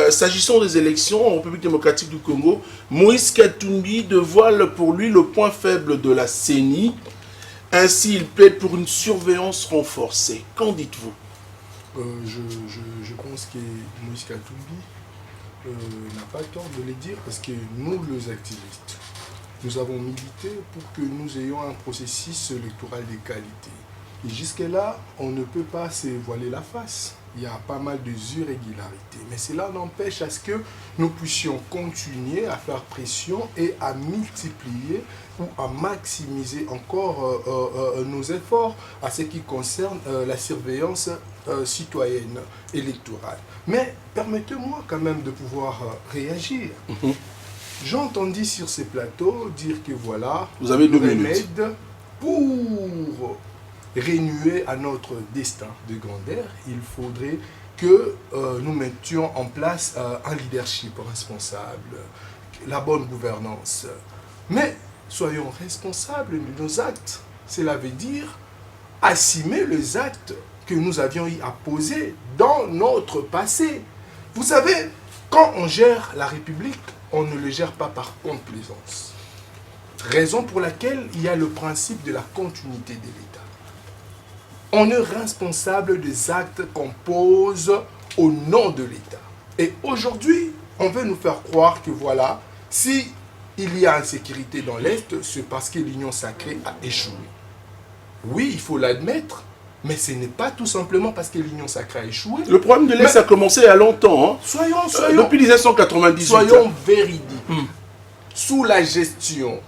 s'agissant des élections en République démocratique du Congo, Moïse Katumbi dévoile pour lui le point faible de la CENI. Ainsi, il plaide pour une surveillance renforcée. Qu'en dites-vous? Je pense que Moïse Katumbi n'a pas tort de le dire parce que nous, les activistes, nous avons milité pour que nous ayons un processus électoral de qualité. Et jusque-là, on ne peut pas se voiler la face. Il y a pas mal d'irrégularités. Mais cela n'empêche à ce que nous puissions continuer à faire pression et à multiplier ou à maximiser encore nos efforts à ce qui concerne la surveillance citoyenne électorale. Mais permettez-moi quand même de pouvoir réagir. j'ai entendu sur ces plateaux dire que voilà, Vous avez 2 le minutes. remède pour rénuer à notre destin de grandeur, il faudrait que nous mettions en place un leadership responsable, la bonne gouvernance. Mais soyons responsables de nos actes. Cela veut dire assumer les actes que nous avions eu à poser dans notre passé. Vous savez, quand on gère la République, on ne le gère pas par complaisance. Raison pour laquelle il y a le principe de la continuité de l'État. On est responsable des actes qu'on pose au nom de l'État. Et aujourd'hui, on veut nous faire croire que voilà, si il y a insécurité dans l'Est, c'est parce que l'Union sacrée a échoué. Oui, il faut l'admettre, mais ce n'est pas tout simplement parce que l'Union sacrée a échoué. Le problème de l'Est a commencé il y a longtemps. Hein. Soyons depuis 1998. Soyons véridiques. Sous la gestion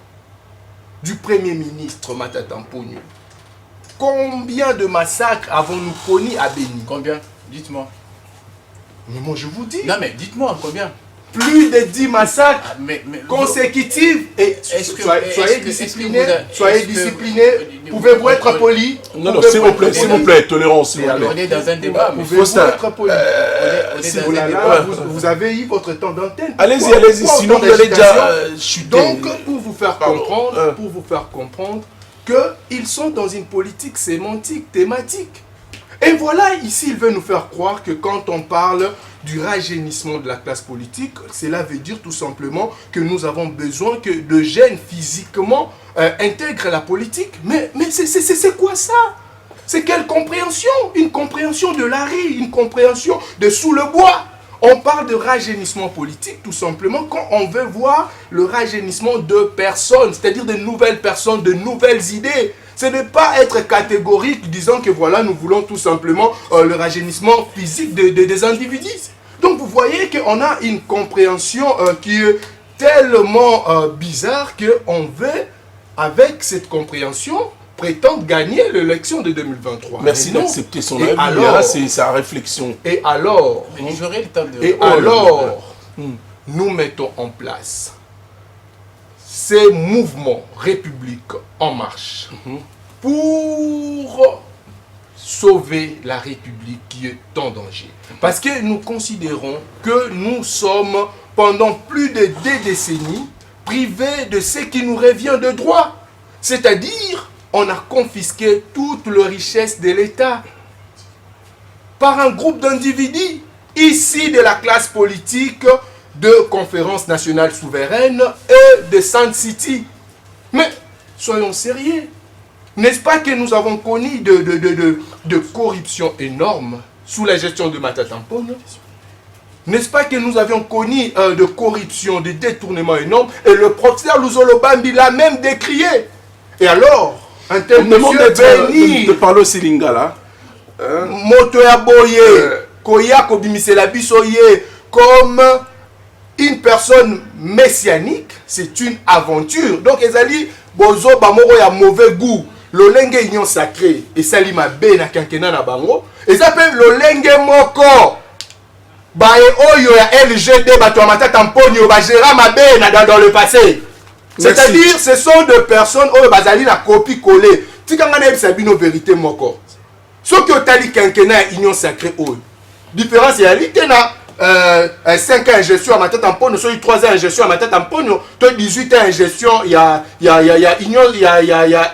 du Premier ministre Matata Mponyo, combien de massacres avons-nous connus à Béni? Combien? Dites-moi. Mais moi je vous dis. Non mais dites-moi combien? Plus de 10 massacres consécutifs. Et soyez disciplinés. Soyez disciplinés. Pouvez-vous être poli? Non, non, s'il vous plaît, tolérance. S'il vous plaît. On est dans un débat. Pouvez-vous être poli? Vous avez eu votre temps d'antenne. Allez-y, sinon vous allez déjà chuter. Donc, pour vous faire comprendre qu'ils sont dans une politique sémantique, thématique. Et voilà, ici, il veut nous faire croire que quand on parle du rajeunissement de la classe politique, cela veut dire tout simplement que nous avons besoin que de jeunes physiquement intègrent la politique. Mais c'est quoi ça? C'est quelle compréhension? Une compréhension de la rue, une compréhension de sous le bois. On parle de rajeunissement politique tout simplement quand on veut voir le rajeunissement de personnes, c'est-à-dire de nouvelles personnes, de nouvelles idées. Ce n'est pas être catégorique disant que voilà, nous voulons tout simplement le rajeunissement physique des individus. Donc vous voyez qu'on a une compréhension qui est tellement bizarre qu'on veut, avec cette compréhension, prétendre gagner l'élection de 2023. Merci d'accepter son avis, c'est sa réflexion. Et alors, j'aurai le temps de... Et alors, nous mettons en place ces mouvements République en marche pour sauver la République qui est en danger. Parce que nous considérons que nous sommes pendant plus de 2 décennies privés de ce qui nous revient de droit. C'est-à-dire, on a confisqué toute la richesse de l'État par un groupe d'individus issus de la classe politique de Conférence nationale souveraine et de Sun City. Mais soyons sérieux. N'est-ce pas que nous avons connu de corruption énorme sous la gestion de Matata Mponyo? N'est-ce pas que nous avions connu de corruption, de détournement énorme? Et le professeur Luzolo Bambi l'a même décrié. Et alors, un tel monsieur béni... de parler au Silingala. Moto ya boye, koya kobimisela biso ye, comme une personne messianique, c'est une aventure. Donc, ezali bozo bamoko ya mauvais goût. Lolenge union sacrée et sali mabe na kankena na bango. Et ça peut lolenge moko. Bae oyo ya LGD bato ya Matata Mponyo ba gera mabe na dans le passé. C'est-à-dire ce sont des personnes oyo bazali na copie collée. Tikanga na ebisa bino vérité moko. Ce que otali kankena ya union sacrée oyo. Différence ya lité na 5 ans en gestion à Matata Mponyo, 3 ans en gestion à Matata Mponyo, 18 ans en gestion, il y a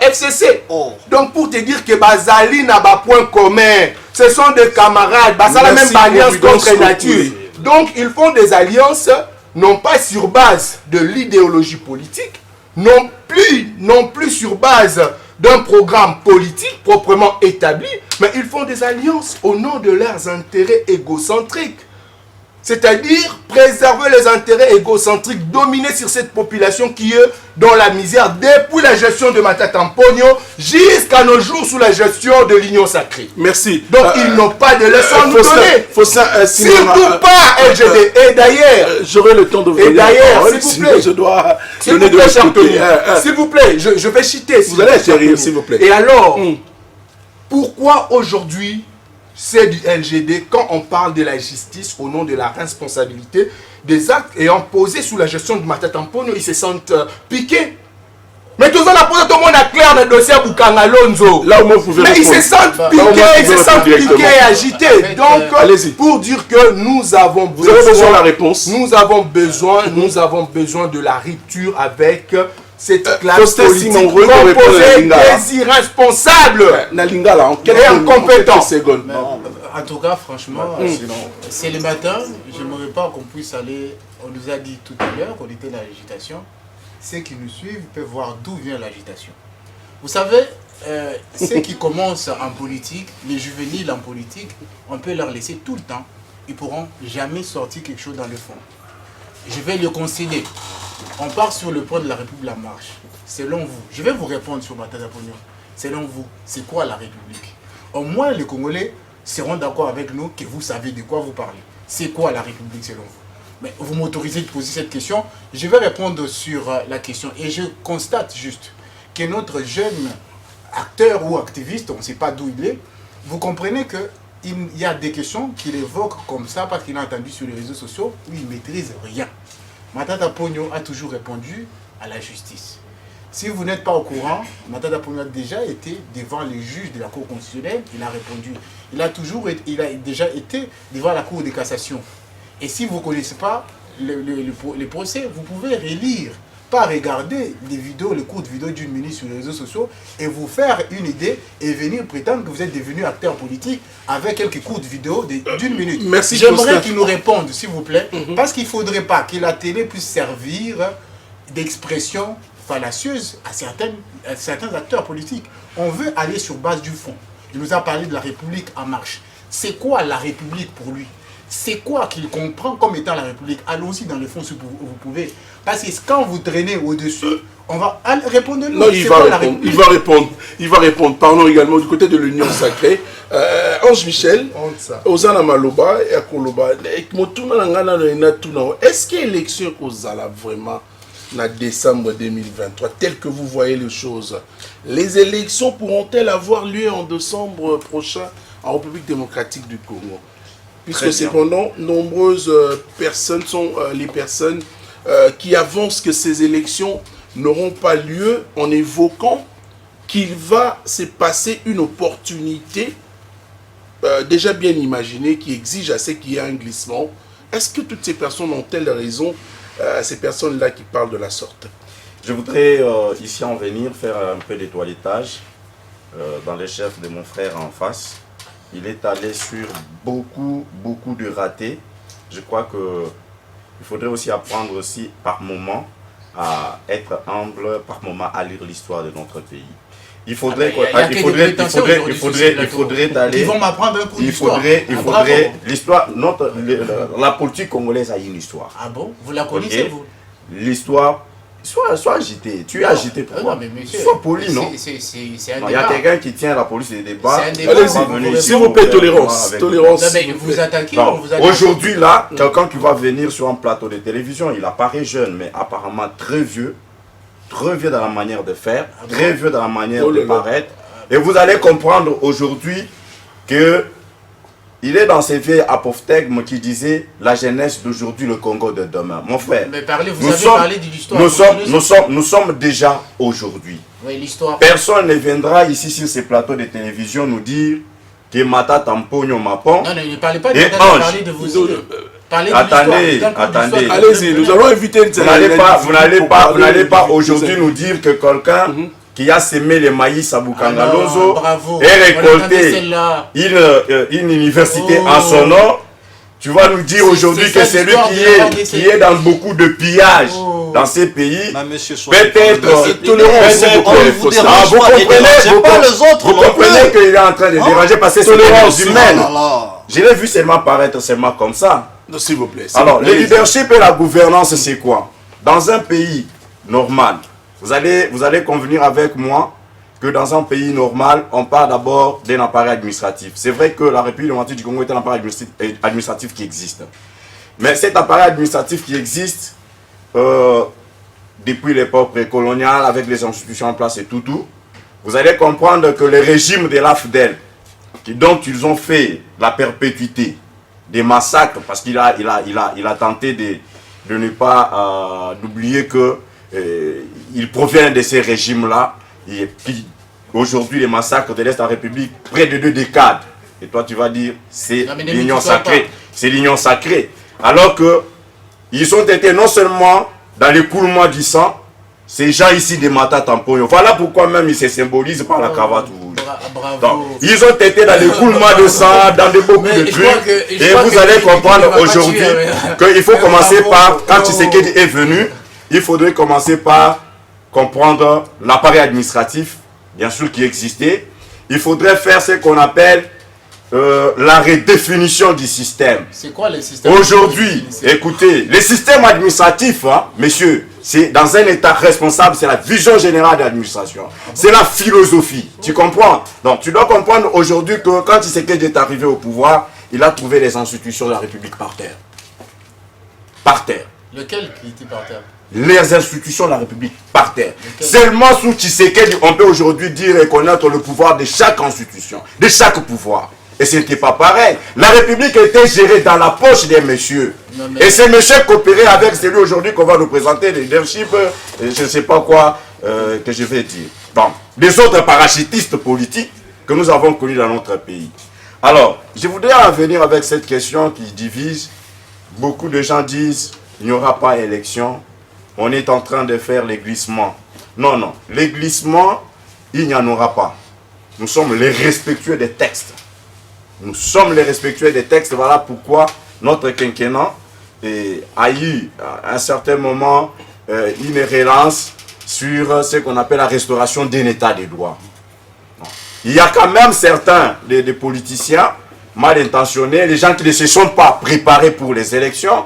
FCC. Oh. Donc pour te dire que Bazali n'a pas point commun, ce sont des camarades, Bazali a même alliance contre nature. Donc ils font des alliances, non pas sur base de l'idéologie politique, non plus sur base d'un programme politique proprement établi, mais ils font des alliances au nom de leurs intérêts égocentriques. C'est-à-dire préserver les intérêts égocentriques dominés sur cette population qui est dans la misère depuis la gestion de Matata Mponyo jusqu'à nos jours sous la gestion de l'Union sacrée. Merci. Donc ils n'ont pas de leçons à nous donner. Surtout pas LGD. Et d'ailleurs, j'aurai le temps de vous dire. Et d'ailleurs, s'il vous plaît, je dois donner de s'il vous plaît, je vais citer. Vous allez atterrir, s'il vous plaît. Et alors, pourquoi aujourd'hui c'est du LGD quand on parle de la justice au nom de la responsabilité des actes ayant posé sous la gestion de Matata Mponyo. Ils se sentent piqués. Mais tout ça, tout le monde a clair dans le dossier Boukanga Lonzo. Là où vous pouvez mais ils se sentent piqués, ils se sentent piqués et agités. Donc, pour dire que nous avons besoin, de la réponse. Nous avons besoin de la rupture avec cette classe politique composée des irresponsables et incompétents. En tout cas, franchement, c'est le matin. Je n'aimerais pas qu'on puisse aller. On nous a dit tout à l'heure qu'on était dans l'agitation. Ceux qui nous suivent peuvent voir d'où vient l'agitation. Vous savez, ceux qui commencent en politique, les juvéniles en politique, on peut leur laisser tout le temps. Ils ne pourront jamais sortir quelque chose dans le fond. Je vais le concéder. On part sur le point de la République en marche. Selon vous, je vais vous répondre sur Matata Mponyo. Selon vous, c'est quoi la République? Au moins, les Congolais seront d'accord avec nous que vous savez de quoi vous parlez. C'est quoi la République selon vous? Mais vous m'autorisez de poser cette question. Je vais répondre sur la question. Et je constate juste que notre jeune acteur ou activiste, on ne sait pas d'où il est, vous comprenez qu'il y a des questions qu'il évoque comme ça parce qu'il a entendu sur les réseaux sociaux où il ne maîtrise rien. Matata Mponyo a toujours répondu à la justice. Si vous n'êtes pas au courant, Matata Mponyo a déjà été devant les juges de la Cour constitutionnelle. Il a répondu. Il a déjà été devant la Cour de cassation. Et si vous ne connaissez pas les procès, vous pouvez relire, pas regarder les vidéos, les courtes vidéos d'une minute sur les réseaux sociaux et vous faire une idée et venir prétendre que vous êtes devenu acteur politique avec quelques courtes vidéos d'une minute. Merci. J'aimerais qu'il nous réponde, s'il vous plaît, parce qu'il ne faudrait pas que la télé puisse servir d'expression fallacieuse à certains acteurs politiques. On veut aller sur base du fond. Il nous a parlé de la République en marche. C'est quoi la République pour lui? C'est quoi qu'il comprend comme étant la République? Allons-y dans le fond si vous pouvez. Parce que quand vous traînez au-dessus, on va répondre. Non, il va répondre. Parlons également du côté de l'Union Sacrée. Ange Michel, Ozana Maloba et Akoloba, est-ce que l'élection Ozala vraiment en décembre 2023, tel que vous voyez les choses, les élections pourront-elles avoir lieu en décembre prochain en République démocratique du Congo? Puisque cependant, nombreuses personnes sont les personnes qui avancent que ces élections n'auront pas lieu en évoquant qu'il va se passer une opportunité déjà bien imaginée qui exige à ce qu'il y ait un glissement. Est-ce que toutes ces personnes ont-elles raison, ces personnes-là qui parlent de la sorte? Je voudrais ici en venir faire un peu de toilettage dans les chefs de mon frère en face. Il est allé sur beaucoup de ratés. Je crois qu'il faudrait aussi apprendre aussi par moment à être humble, par moment à lire l'histoire de notre pays. Il faudrait aller. Ils vont m'apprendre un coup d'histoire. L'histoire, la politique congolaise a une histoire. Ah bon? Vous la connaissez, vous? L'histoire. Sois agité. Tu es agité pourquoi? Sois poli, non? Il y a quelqu'un qui tient la police des débats. Allez-y, s'il vous plaît, tolérance. Vous attaquez. Aujourd'hui, là, quelqu'un qui va venir sur un plateau de télévision, il apparaît jeune, mais apparemment très vieux dans la manière de faire, très vieux dans la manière de paraître. Et vous allez comprendre aujourd'hui que il est dans ces vieilles apophthegmes qui disaient la jeunesse d'aujourd'hui, le Congo de demain. Mon frère, mais vous avez parlé de l'histoire. Nous sommes déjà aujourd'hui. Oui, l'histoire. Personne ne viendra ici sur ces plateaux de télévision nous dire que Matata Mponyo Mapon. Non, ne parlez pas de Matata, parlez de vous. Attendez. Allez-y, nous allons éviter une... Vous n'allez pas aujourd'hui nous dire que quelqu'un qui a semé le maïs à Boukanga Lonzo et récolté une université en son nom, tu vas nous dire aujourd'hui que c'est lui qui est dans beaucoup de pillages dans ces pays. Peut-être, vous comprenez qu'il est en train de déranger parce que c'est tolérance humaine. Je l'ai vu seulement paraître seulement comme ça. S'il vous plaît. Alors, le leadership et la gouvernance, c'est quoi? Dans un pays normal, vous allez convenir avec moi que dans un pays normal, on parle d'abord d'un appareil administratif. C'est vrai que la République démocratique du Congo est un appareil administratif qui existe. Mais cet appareil administratif qui existe depuis l'époque précoloniale, avec les institutions en place et tout, vous allez comprendre que le régime de l'AFDEL dont ils ont fait la perpétuité des massacres, parce qu'il a tenté de ne pas d'oublier que il provient de ces régimes-là. Et puis, aujourd'hui, les massacres de l'Est en République, près de 2 décades. Et toi, tu vas dire, c'est l'union sacrée. C'est l'union sacrée. Alors que ils ont été non seulement dans l'écoulement du sang, ces gens ici des Mata Tampoyo. Voilà pourquoi même ils se symbolisent par la cravate rouge. Donc, ils ont été dans l'écoulement de sang, dans beaucoup de trucs. Et vous allez comprendre aujourd'hui qu'il faut commencer par, quand Tshisekedi est venu, il faudrait commencer par comprendre l'appareil administratif, bien sûr, qui existait. Il faudrait faire ce qu'on appelle la redéfinition du système. C'est quoi le système? Aujourd'hui, écoutez, le système administratif, hein, messieurs, c'est dans un État responsable, c'est la vision générale de l'administration. C'est la philosophie. Tu comprends? Donc, tu dois comprendre aujourd'hui que quand Tshisekedi est arrivé au pouvoir, il a trouvé les institutions de la République par terre. Par terre. Lequel qui était par terre? Les institutions de la République par terre. Seulement sous Tshisekedi, on peut aujourd'hui dire et connaître le pouvoir de chaque institution, de chaque pouvoir. Et ce n'était pas pareil. La République était gérée dans la poche des messieurs. Et ces messieurs coopéraient avec celui aujourd'hui qu'on va nous présenter, le leadership, je ne sais pas quoi que je vais dire. Donc, des autres parachutistes politiques que nous avons connus dans notre pays. Alors, je voudrais en venir avec cette question qui divise. Beaucoup de gens disent, il n'y aura pas élection. On est en train de faire les glissements. Non, non. Les glissements, il n'y en aura pas. Nous sommes les respectueux des textes. Nous sommes les respectueux des textes. Voilà pourquoi notre quinquennat a eu à un certain moment une relance sur ce qu'on appelle la restauration d'un état de droit. Il y a quand même certains des politiciens mal intentionnés, les gens qui ne se sont pas préparés pour les élections,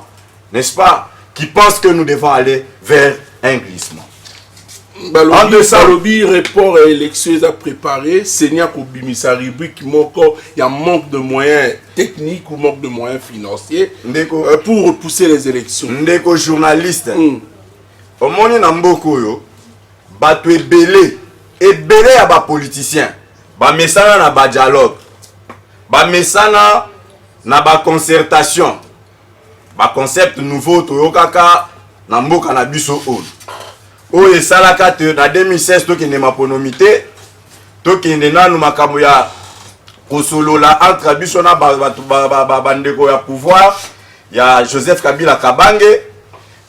n'est-ce pas, qui pensent que nous devons aller vers un glissement. En Balobi, report à élection à préparer, Seigneur Kobimisa rubrique, il y a manque de moyens techniques ou manque de moyens financiers pour repousser les élections. Ndeko journaliste, au monde Namboko yo, bato ebele ya ba politicien, ba mesana na ba dialogue, ba mesana na ba concertation, ba concept nouveau toyokaka na mboka na biso oyo. Oye salaka te na 2016 tokende maponomité tokende nanu makambo ya kosolola entre biso na bandeko ya pouvoir ya Joseph Kabila Kabange,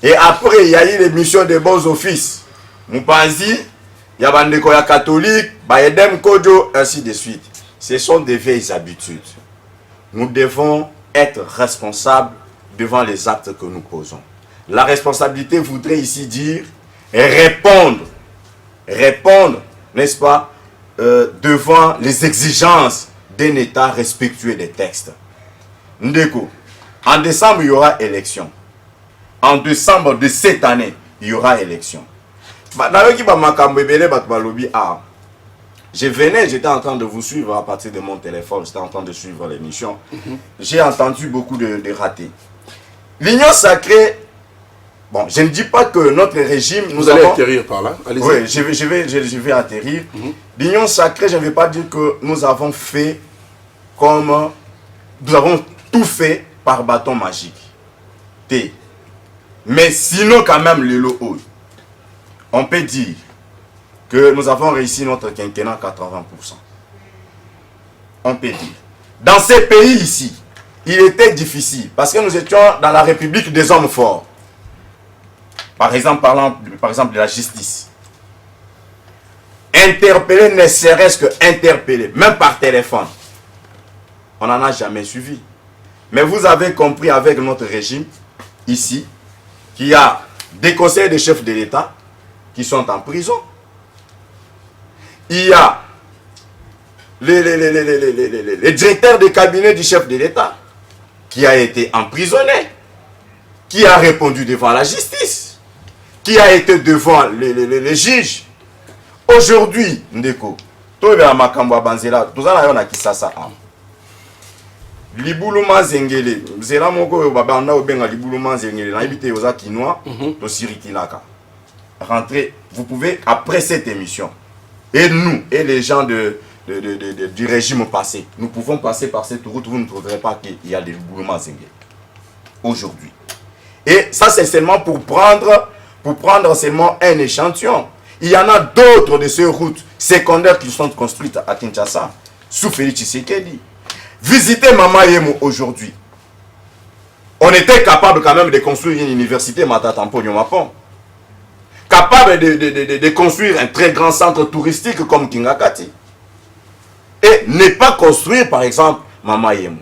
et après il y a eu l'émission de bons offices Mupanzi ya bandeko ya catholique ba Edem Kojo, ainsi de suite. Ce sont des vieilles habitudes. Nous devons être responsables devant les actes que nous posons. La responsabilité voudrait ici dire répondre, n'est-ce pas, devant les exigences d'un État respectueux des textes. Ndeko, en décembre, il y aura élection. En décembre de cette année, il y aura élection. Je venais, j'étais en train de vous suivre à partir de mon téléphone, j'étais en train de suivre l'émission. J'ai entendu beaucoup de ratés. L'union sacrée. Bon, je ne dis pas que notre régime... Vous allez atterrir par là. Oui, je vais atterrir. L'union sacrée, je ne vais pas dire que nous avons fait comme... Nous avons tout fait par bâton magique. Mais sinon, quand même, on peut dire que nous avons réussi notre quinquennat à 80%. On peut dire. Dans ces pays ici, il était difficile parce que nous étions dans la République des hommes forts. Par exemple, parlant de la justice. Interpeller ne serait-ce que interpeller, même par téléphone. On n'en a jamais suivi. Mais vous avez compris avec notre régime, ici, qu'il y a des conseillers de chefs de l'État qui sont en prison. Il y a les directeurs de cabinet du chef de l'État qui a été emprisonné, qui a répondu devant la justice, qui a été devant les juges. Aujourd'hui, Ndeko, tout est à Makambo Banzela, tout ça on a qui ça. Libuluma Zengele, Zela Moko Babana Obenga Libuluma Zengele, na habité aux Akinois, to Siritilaka. Rentrez, vous pouvez, après cette émission, et nous, et les gens de du régime passé. Nous pouvons passer par cette route, vous ne trouverez pas qu'il y a des boulements zingués. Aujourd'hui. Et ça, c'est seulement pour prendre seulement un échantillon. Il y en a d'autres de ces routes secondaires qui sont construites à Kinshasa, sous Félix Tshisekedi. Visitez Mama Yemo aujourd'hui. On était capable quand même de construire une université Matatampo Nyomapon. Capable de construire un très grand centre touristique comme Kingakati. Et ne pas construire par exemple Mama Yemo.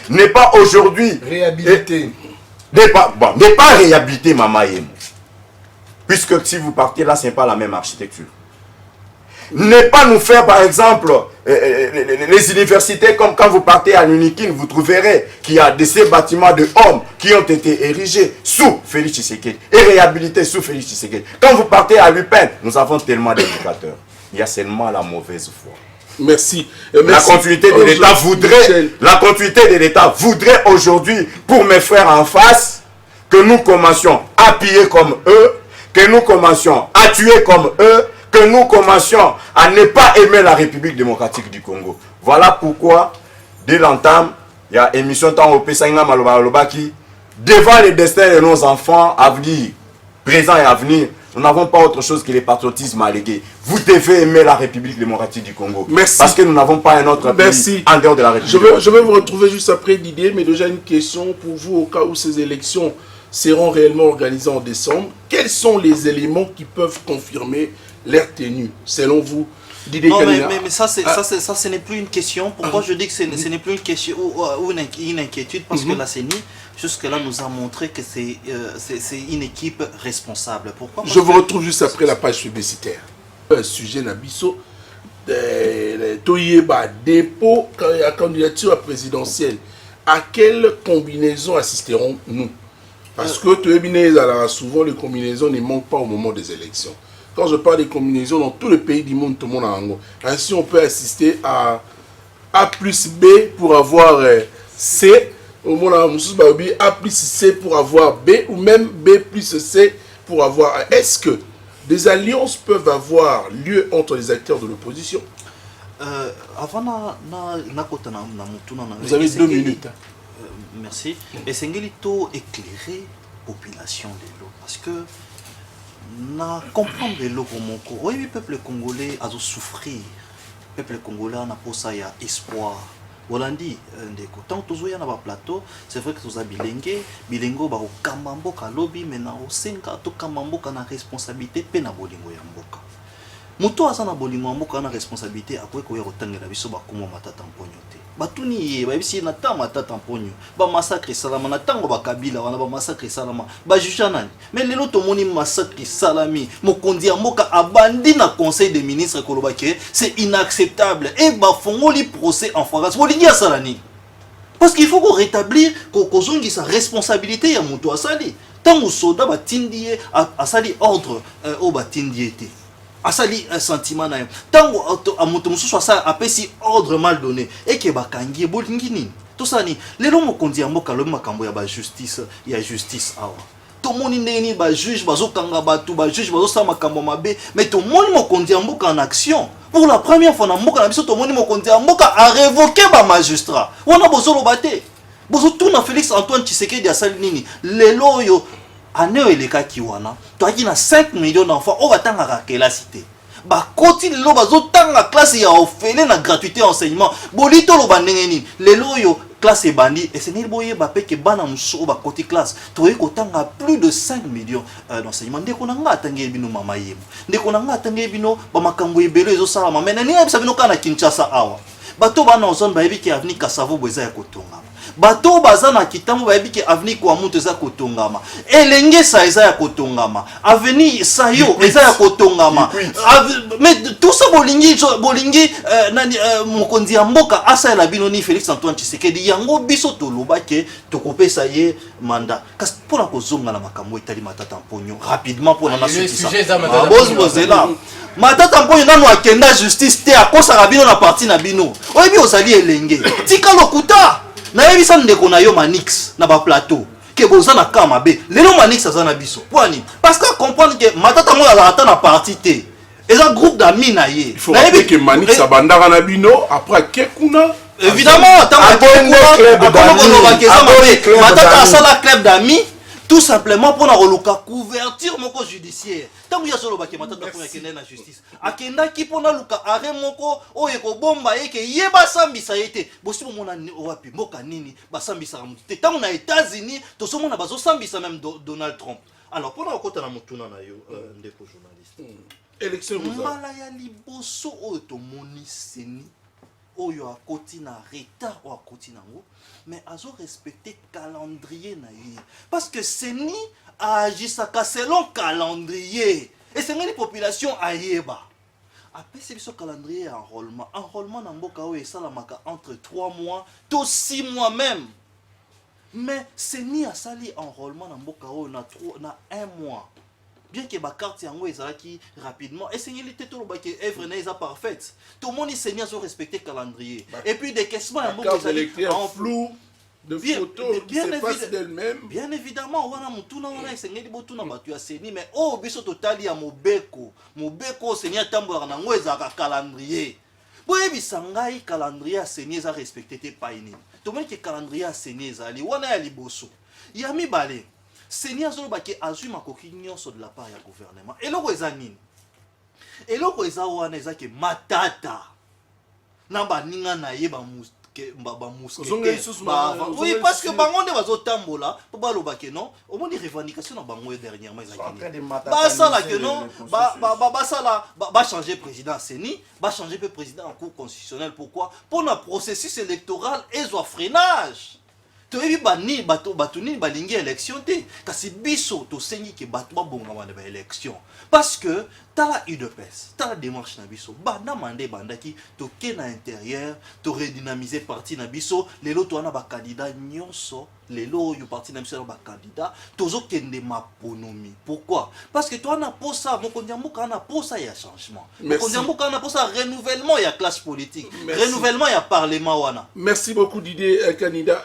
Ne pas aujourd'hui réhabiliter. Ne pas réhabiliter Mama Yemo. Puisque si vous partez là, ce n'est pas la même architecture. Ne pas nous faire par exemple les universités comme quand vous partez à l'Unikin, vous trouverez qu'il y a de ces bâtiments de hommes qui ont été érigés sous Félix Tshisekedi et réhabilités sous Félix Tshisekedi. Quand vous partez à Lupin, nous avons tellement d'indicateurs. Il y a seulement la mauvaise foi. Merci. La continuité de l'État voudrait aujourd'hui, pour mes frères en face, que nous commencions à piller comme eux, que nous commencions à tuer comme eux, que nous commencions à ne pas aimer la République démocratique du Congo. Voilà pourquoi, dès l'entame, il y a émission temps au Pesanga Malobaki, devant les destins de nos enfants à venir, présents et à venir, nous n'avons pas autre chose que le patriotisme allégué. Vous devez aimer la République démocratique du Congo. Merci. Parce que nous n'avons pas un autre pays en dehors de la République. Je vais vous retrouver juste après Didier, mais déjà une question pour vous au cas où ces élections seront réellement organisées en décembre. Quels sont les éléments qui peuvent confirmer leur tenue, selon vous, Didier Kanina? Mais ça, ce n'est plus une question. Pourquoi je dis que ce n'est plus une question ou une inquiétude? Parce que la CENI, jusque-là, nous a montré que c'est une équipe responsable. Pourquoi? Je vous retrouve juste après la page publicitaire. Un sujet Nabiso, Toyeba, dépôt à candidature présidentielle. À quelle combinaison assisterons-nous? Parce que souvent, les combinaisons ne manquent pas au moment des élections. Quand je parle des combinaisons dans tous les pays du monde, tout le monde a un mot. Ainsi, on peut assister à A plus B pour avoir C. Au moment A plus C pour avoir B, ou même B plus C pour avoir A. Est-ce que des alliances peuvent avoir lieu entre les acteurs de l'opposition? Vous avez 2 minutes. Merci. Et c'est plutôt éclairer la population de l'eau. Parce que na comprendre l'eau pour mon corps. Oui, le peuple congolais a souffrir. Le peuple congolais n'a pas ça, il y a espoir. Bolandi, tant que tu es dans le plateau, c'est vrai que tu as bilingue, ba kamambo ka lobby, mais na osenga to kamambo ka na responsabilité pe na bolingo ya mboka. Muto asa na bolingo ya mboka na responsabilité akwe ko ya kotangela biso ba kuma matata mponyo te. Batuni ye ba bisi na ta matata mponyo. Ba massacre salama na tango ba kabila wana ba massacre salama. Ba juja nani. Mais lelo to moni massacre salami. Mokondi ya mboka abandi na conseil des ministres kolobake, c'est inacceptable. Et ba fongoli procès en France. Bolingi salani. Parce qu'il faut qu'on rétablir kozongi sa responsabilité ya muto asali. Tango soda ba tindi asali ordre au ba tindi te. Asali un sentiment na yo. Tango amuto mususu asa apesi ordre mal donné et que bakangi bolingi nini. Tout ça ni lelo mokondi ya mboka lobi makambo ya ba justice awa. To moni ndeni ba juge bazokanga batu ba juge bazosala makambo mabe mais to moni mokondi ya mboka en action. Pour la première fois na mboka na biso to moni mokondi ya mboka a révoquer ba magistrat. Wana bozolo bate. Bozo tuna Félix Antoine Tshisekedi asali nini lelo yo année eleka kiwana to aki na 5 millions d'enfants au batanga kela cité ba koti lelo bazotanga classe ya ofele na gratuité enseignement bolito lo bandenge nini lelo yo classe bandi et c'est nil boye ba peke bana muso ba koti classe to yeko tanga plus de 5 millions d'enseignement ndeko nanga atange bino mama yemo ndeko nanga atange bino ba makambo ebelo ezo sala mama na nini bisa bino kana Kinshasa awa bato bana ozone ba yebi ki avenir Kasavo boza ya kotonga bato baza na kitambo bayebi ke avenir kwa mutu eza kotongama elenge sa eza ya kotongama avenir sayo eza ya kotongama mais tout ça bolingi nani mokonzi ya mboka asa la bino ni Félix Antoine Tshisekedi yango biso toloba ke tokopesa ye mandat kasi pona kozonga na makambo etali matata mponyo rapidement pona na sukisa bozela matata mponyo nanu akenda justice te akosaka bino na parti na bino oyebi ozali elenge tika lokuta na yebisa ndeko na yo Manix na ba plateau ke boza na kama be lelo Manix aza na biso poani parce que comprendre que matata mo ala ata na parti te Et un groupe d'amis naïe. Il faut rappeler que Manik Sabandara Nabino, après Kekuna. Évidemment, tant que club d'amis, tout simplement pour la couverture moko judiciaire. Tant que solo baki matata pour yakende na justice. Akenda ki pona luka are moko oyeko bomba yeke yeba sambisa yete. Bosi mona wapi mboka nini basambisa muté. Tant na États-Unis, to somo na bazo sambisa même Donald Trump. Alors pour na kota na mutuna na yo ndeko journaliste. Élection mbala ya liboso oyo tomoni seni oyo akoti na retard o akoti nango mais azo respecter calendrier na ye parce que seni agisaka selon calendrier et c'est une population ayeba apesi biso calendrier enrôlement na mboka oyo esalamaka entre 3 mois to 6 mois même mais seni asali enrôlement na mboka oyo na 1 mois. Bien que ma carte yango ezalaki rapidement et c'est une tout le que œuvre n'est pas parfaite tout le monde seigneur sont respecter calendrier et puis des questions en flou de photos qui se passent d'elles-mêmes bien évidemment wana mutuna wana esengeli botuna batu ya seni mais oh biso totali ya mobeko seigneur tambola nango ezaka calendrier boye bisangai calendrier ya seni eza respecter te paini tout le monde que calendrier ya seni ezali wana ya liboso ya mibale Seigneur Zolobaki azui makoki nyonso de la part ya gouvernement. Et loko eza nini? Et loko eza wana eza ke matata. Namba ninga na ye ba mousquetaire. Oui, parce que bango nde bazotambola po baloba ke non. Au moins des revendications na bango dernièrement ezaki. Ba sala ke non, ba sala ba changer président Seni, ba changer pe président en cour constitutionnelle pourquoi? Pour le processus électoral ezwa freinage. Toyebi bani bato nini balingi élection te kasi biso to sengi ke bato ba bongama na élection parce que tala UDPS tala démarche na biso banda mande bandaki to ke na intérieur to redynamiser parti na biso lelo to na ba candidat nyonso lelo yo parti na biso na ba candidat tozo kende maponomi pourquoi parce que toi na posa mokondiamboka na posa ya changement mokondiamboka na posa renouvellement ya classe politique renouvellement ya parlement wana. Merci beaucoup Didier candidat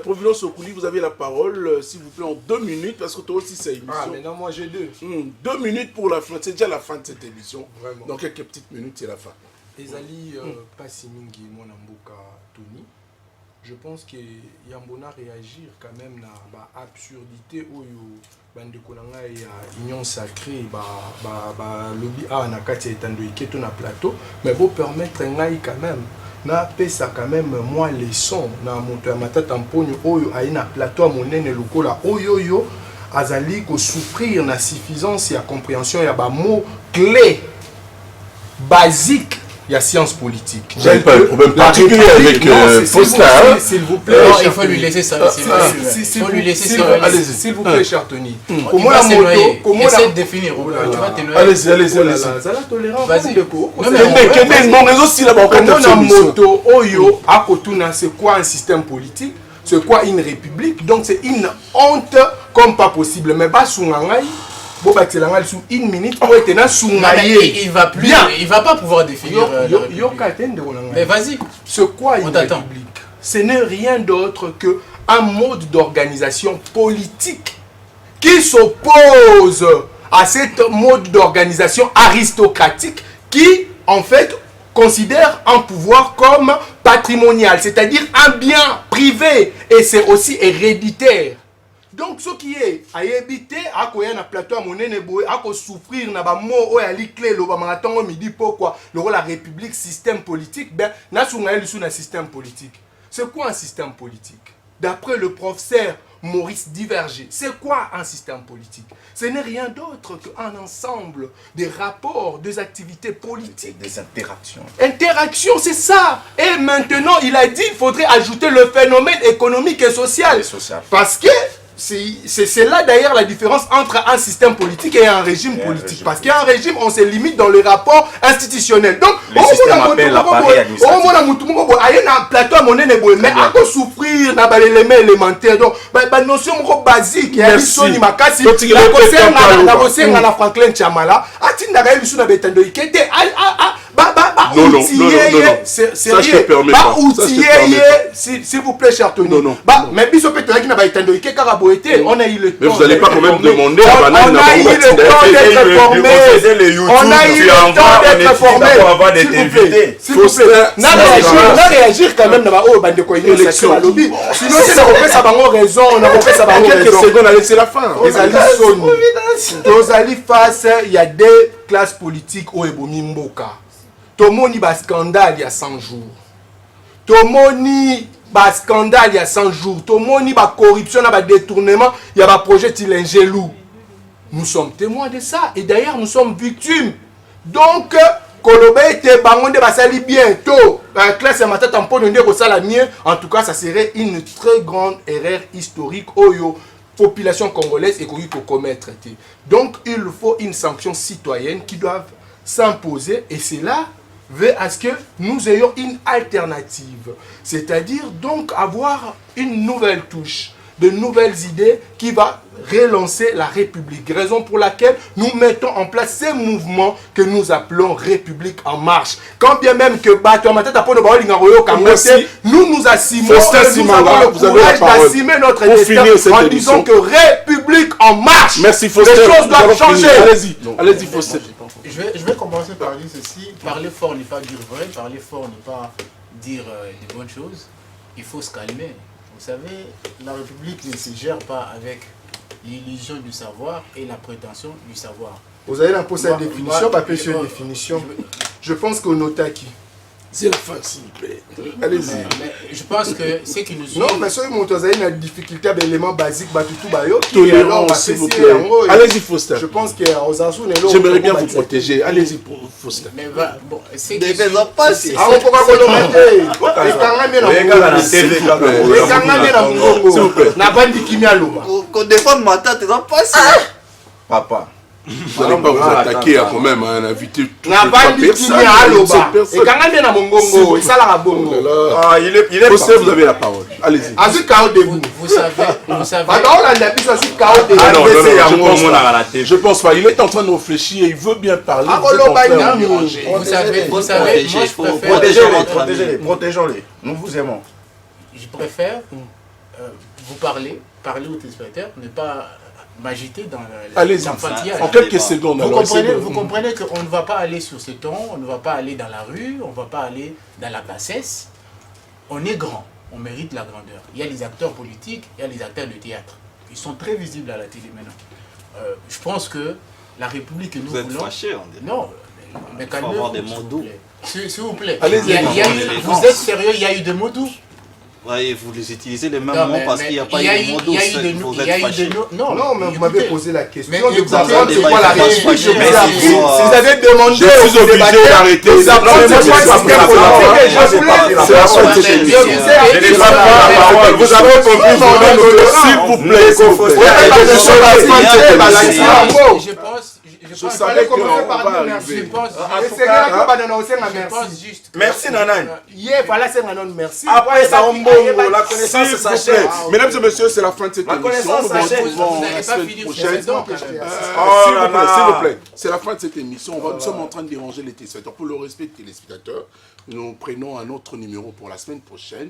Providence Okuli, vous avez la parole, s'il vous plaît, en 2 minutes, parce que toi aussi c'est émission. Ah, maintenant moi j'ai 2. 2 minutes pour la fin, c'est déjà la fin de cette émission. Vraiment. Dans quelques petites minutes, c'est la fin. Ezali Passimingi, mon amboka Tony. Je pense que Yambona réagir quand même na ba absurdité oyo bande konanga ya union sacrée ba lobby a na kati etando iketo na plateau, mais vous permettre ngai quand même na pesa quand même moi leçon na moto ya matata mponyo oyo aina plateau monene lokola oyo yo azali ko souffrir na suffisance ya compréhension ya ba mots clés basiques ya science politique. J'ai pas de problème particulier avec Fosta. S'il vous plaît, il faut lui laisser ça. Il faut lui laisser ça. Allez-y, s'il vous plaît, cher Tony. Comment la moto, comment essaie de définir. Tu vas te noyer. Allez-y. Ça la tolérance. Vas-y. Mon réseau si là-bas. Comment la moto, oyo, à Kotuna, c'est quoi un système politique? C'est quoi une république? Donc c'est une honte comme pas possible. Mais pas sous ngangai. Bon, bah, c'est sous 1 minute pour être là sous maillé. Il va plus, il va pas pouvoir définir. Mais vas-y. C'est quoi une république? Ce n'est rien d'autre qu'un mode d'organisation politique qui s'oppose à cette mode d'organisation aristocratique qui, en fait, considère un pouvoir comme patrimonial, c'est-à-dire un bien privé, et c'est aussi héréditaire. Donc ce qui est à éviter à quoi un plateau à monnaie boy à quoi souffrir n'a pas mot ou à l'iclé le marathon midi pourquoi le rôle la république système politique ben n'a sous un système politique. C'est quoi un système politique? D'après le professeur Maurice Diverger, c'est quoi un système politique? Ce n'est rien d'autre qu'un ensemble des rapports, des activités politiques. Des interactions. Interaction, c'est ça. Et maintenant, il a dit qu'il faudrait ajouter le phénomène économique et social. Parce que c'est là d'ailleurs la différence entre un système politique et un régime politique. Parce qu'un régime, on se limite dans les rapports institutionnels. Donc, le système appelle l'appareil administratif. Mais à quoi souffrir dans les éléments élémentaires? Donc, la notion basique, il y a une chose qui m'a cassé. La Franklin Chamala, Non, ça je te permets pas. S'il vous plaît, cher Tony. Non. Mais biso peut être qui n'a pas été on a eu le temps. Mais vous n'allez pas quand même demander à Banane. On a eu le temps d'être formé. On a eu le temps d'être formé. S'il vous plaît. N'a réagir quand même dans la bande de élection. Sinon, c'est ça va raison. On a fait ça va raison. Quelques secondes à laisser la fin. Tozali face, il y a des classes politiques au Ebomi Mboka. Tomoni ba scandale il y a 100 jours. Tomoni ba scandale il y a 100 jours. Tomoni ba corruption, ba détournement, il y a ba projet Tilengelou. Nous sommes témoins de ça et d'ailleurs nous sommes victimes. Donc Kolobe était bangonde basali bientôt. La classe matin tampon de en tout cas ça serait une très grande erreur historique oyo population congolaise et qu'on commettre. Donc il faut une sanction citoyenne qui doit s'imposer et c'est là veut à ce que nous ayons une alternative, c'est-à-dire donc avoir une nouvelle touche, de nouvelles idées qui va relancer la République. Raison pour laquelle nous mettons en place ces mouvements que nous appelons République en marche. Quand bien même que nous assumons, nous avons le courage d'assumer notre destin en disant que République en marche. Merci Faustin. Les choses doivent changer. Allez-y Faustin. Je vais commencer par dire ceci. Parler fort n'est pas dire vrai, parler fort n'est pas dire de bonnes choses. Il faut se calmer. Vous savez, la République ne se gère pas avec l'illusion du savoir et la prétention du savoir. Vous avez la définition, pas une définition. Je pense qu'on nota qui. C'est la fin, s'il vous plaît. Allez-y. Je pense que c'est qui nous suit. Non, mais si vous avez une difficulté avec l'élément basique, tolérance, s'il vous plaît. Allez-y, Faustin. Je pense qu'aux Azous, j'aimerais bien vous protéger. Allez-y, Faustin. Mais bon, c'est qui pas si. Ah, on pourra qu'on défende ma tête, non pas si. Papa. Vous n'allez pas vous attaquer à quand même un invité tout personne. Vous avez la parole. Allez-y. Vous savez. Je pense pas. Il est en train de réfléchir. Il veut bien parler. Vous savez, moi je préfère. Protégeons-les. Nous vous aimons. Je préfère vous parler aux téléspectateurs, ne pas m'agiter dans l'enfantillage. En quelques secondes. Vous comprenez qu'on ne va pas aller sur ce ton, on ne va pas aller dans la rue, on ne va pas aller dans la bassesse. On est grand, on mérite la grandeur. Il y a les acteurs politiques, il y a les acteurs de théâtre. Ils sont très visibles à la télé maintenant. Je pense que la République que nous voulons... Vous êtes fâchés, on dit. Non, mais calmez-vous. Avoir des mots doux. S'il vous plaît. Allez-y. Vous êtes sérieux, il y a eu des mots doux. Ouais, vous les utilisez les mêmes mots parce qu'il n'y a pas eu de mots doux. Vous êtes fâchés. Non, mais vous m'avez posé la question. Vous avez demandé. Je suis obligé d'arrêter. Vous avez compris. S'il vous plaît. Je savais qu'on va arriver. Merci Nanan. Merci. Après ça, on la connaissance s'achève. Mesdames et messieurs, c'est la fin de cette émission. Nous retrouvons la semaine prochaine. S'il vous plaît, c'est la fin de cette émission. Nous sommes en train de déranger les téléspectateurs. Pour le respect des téléspectateurs, nous prenons un autre numéro pour la semaine prochaine.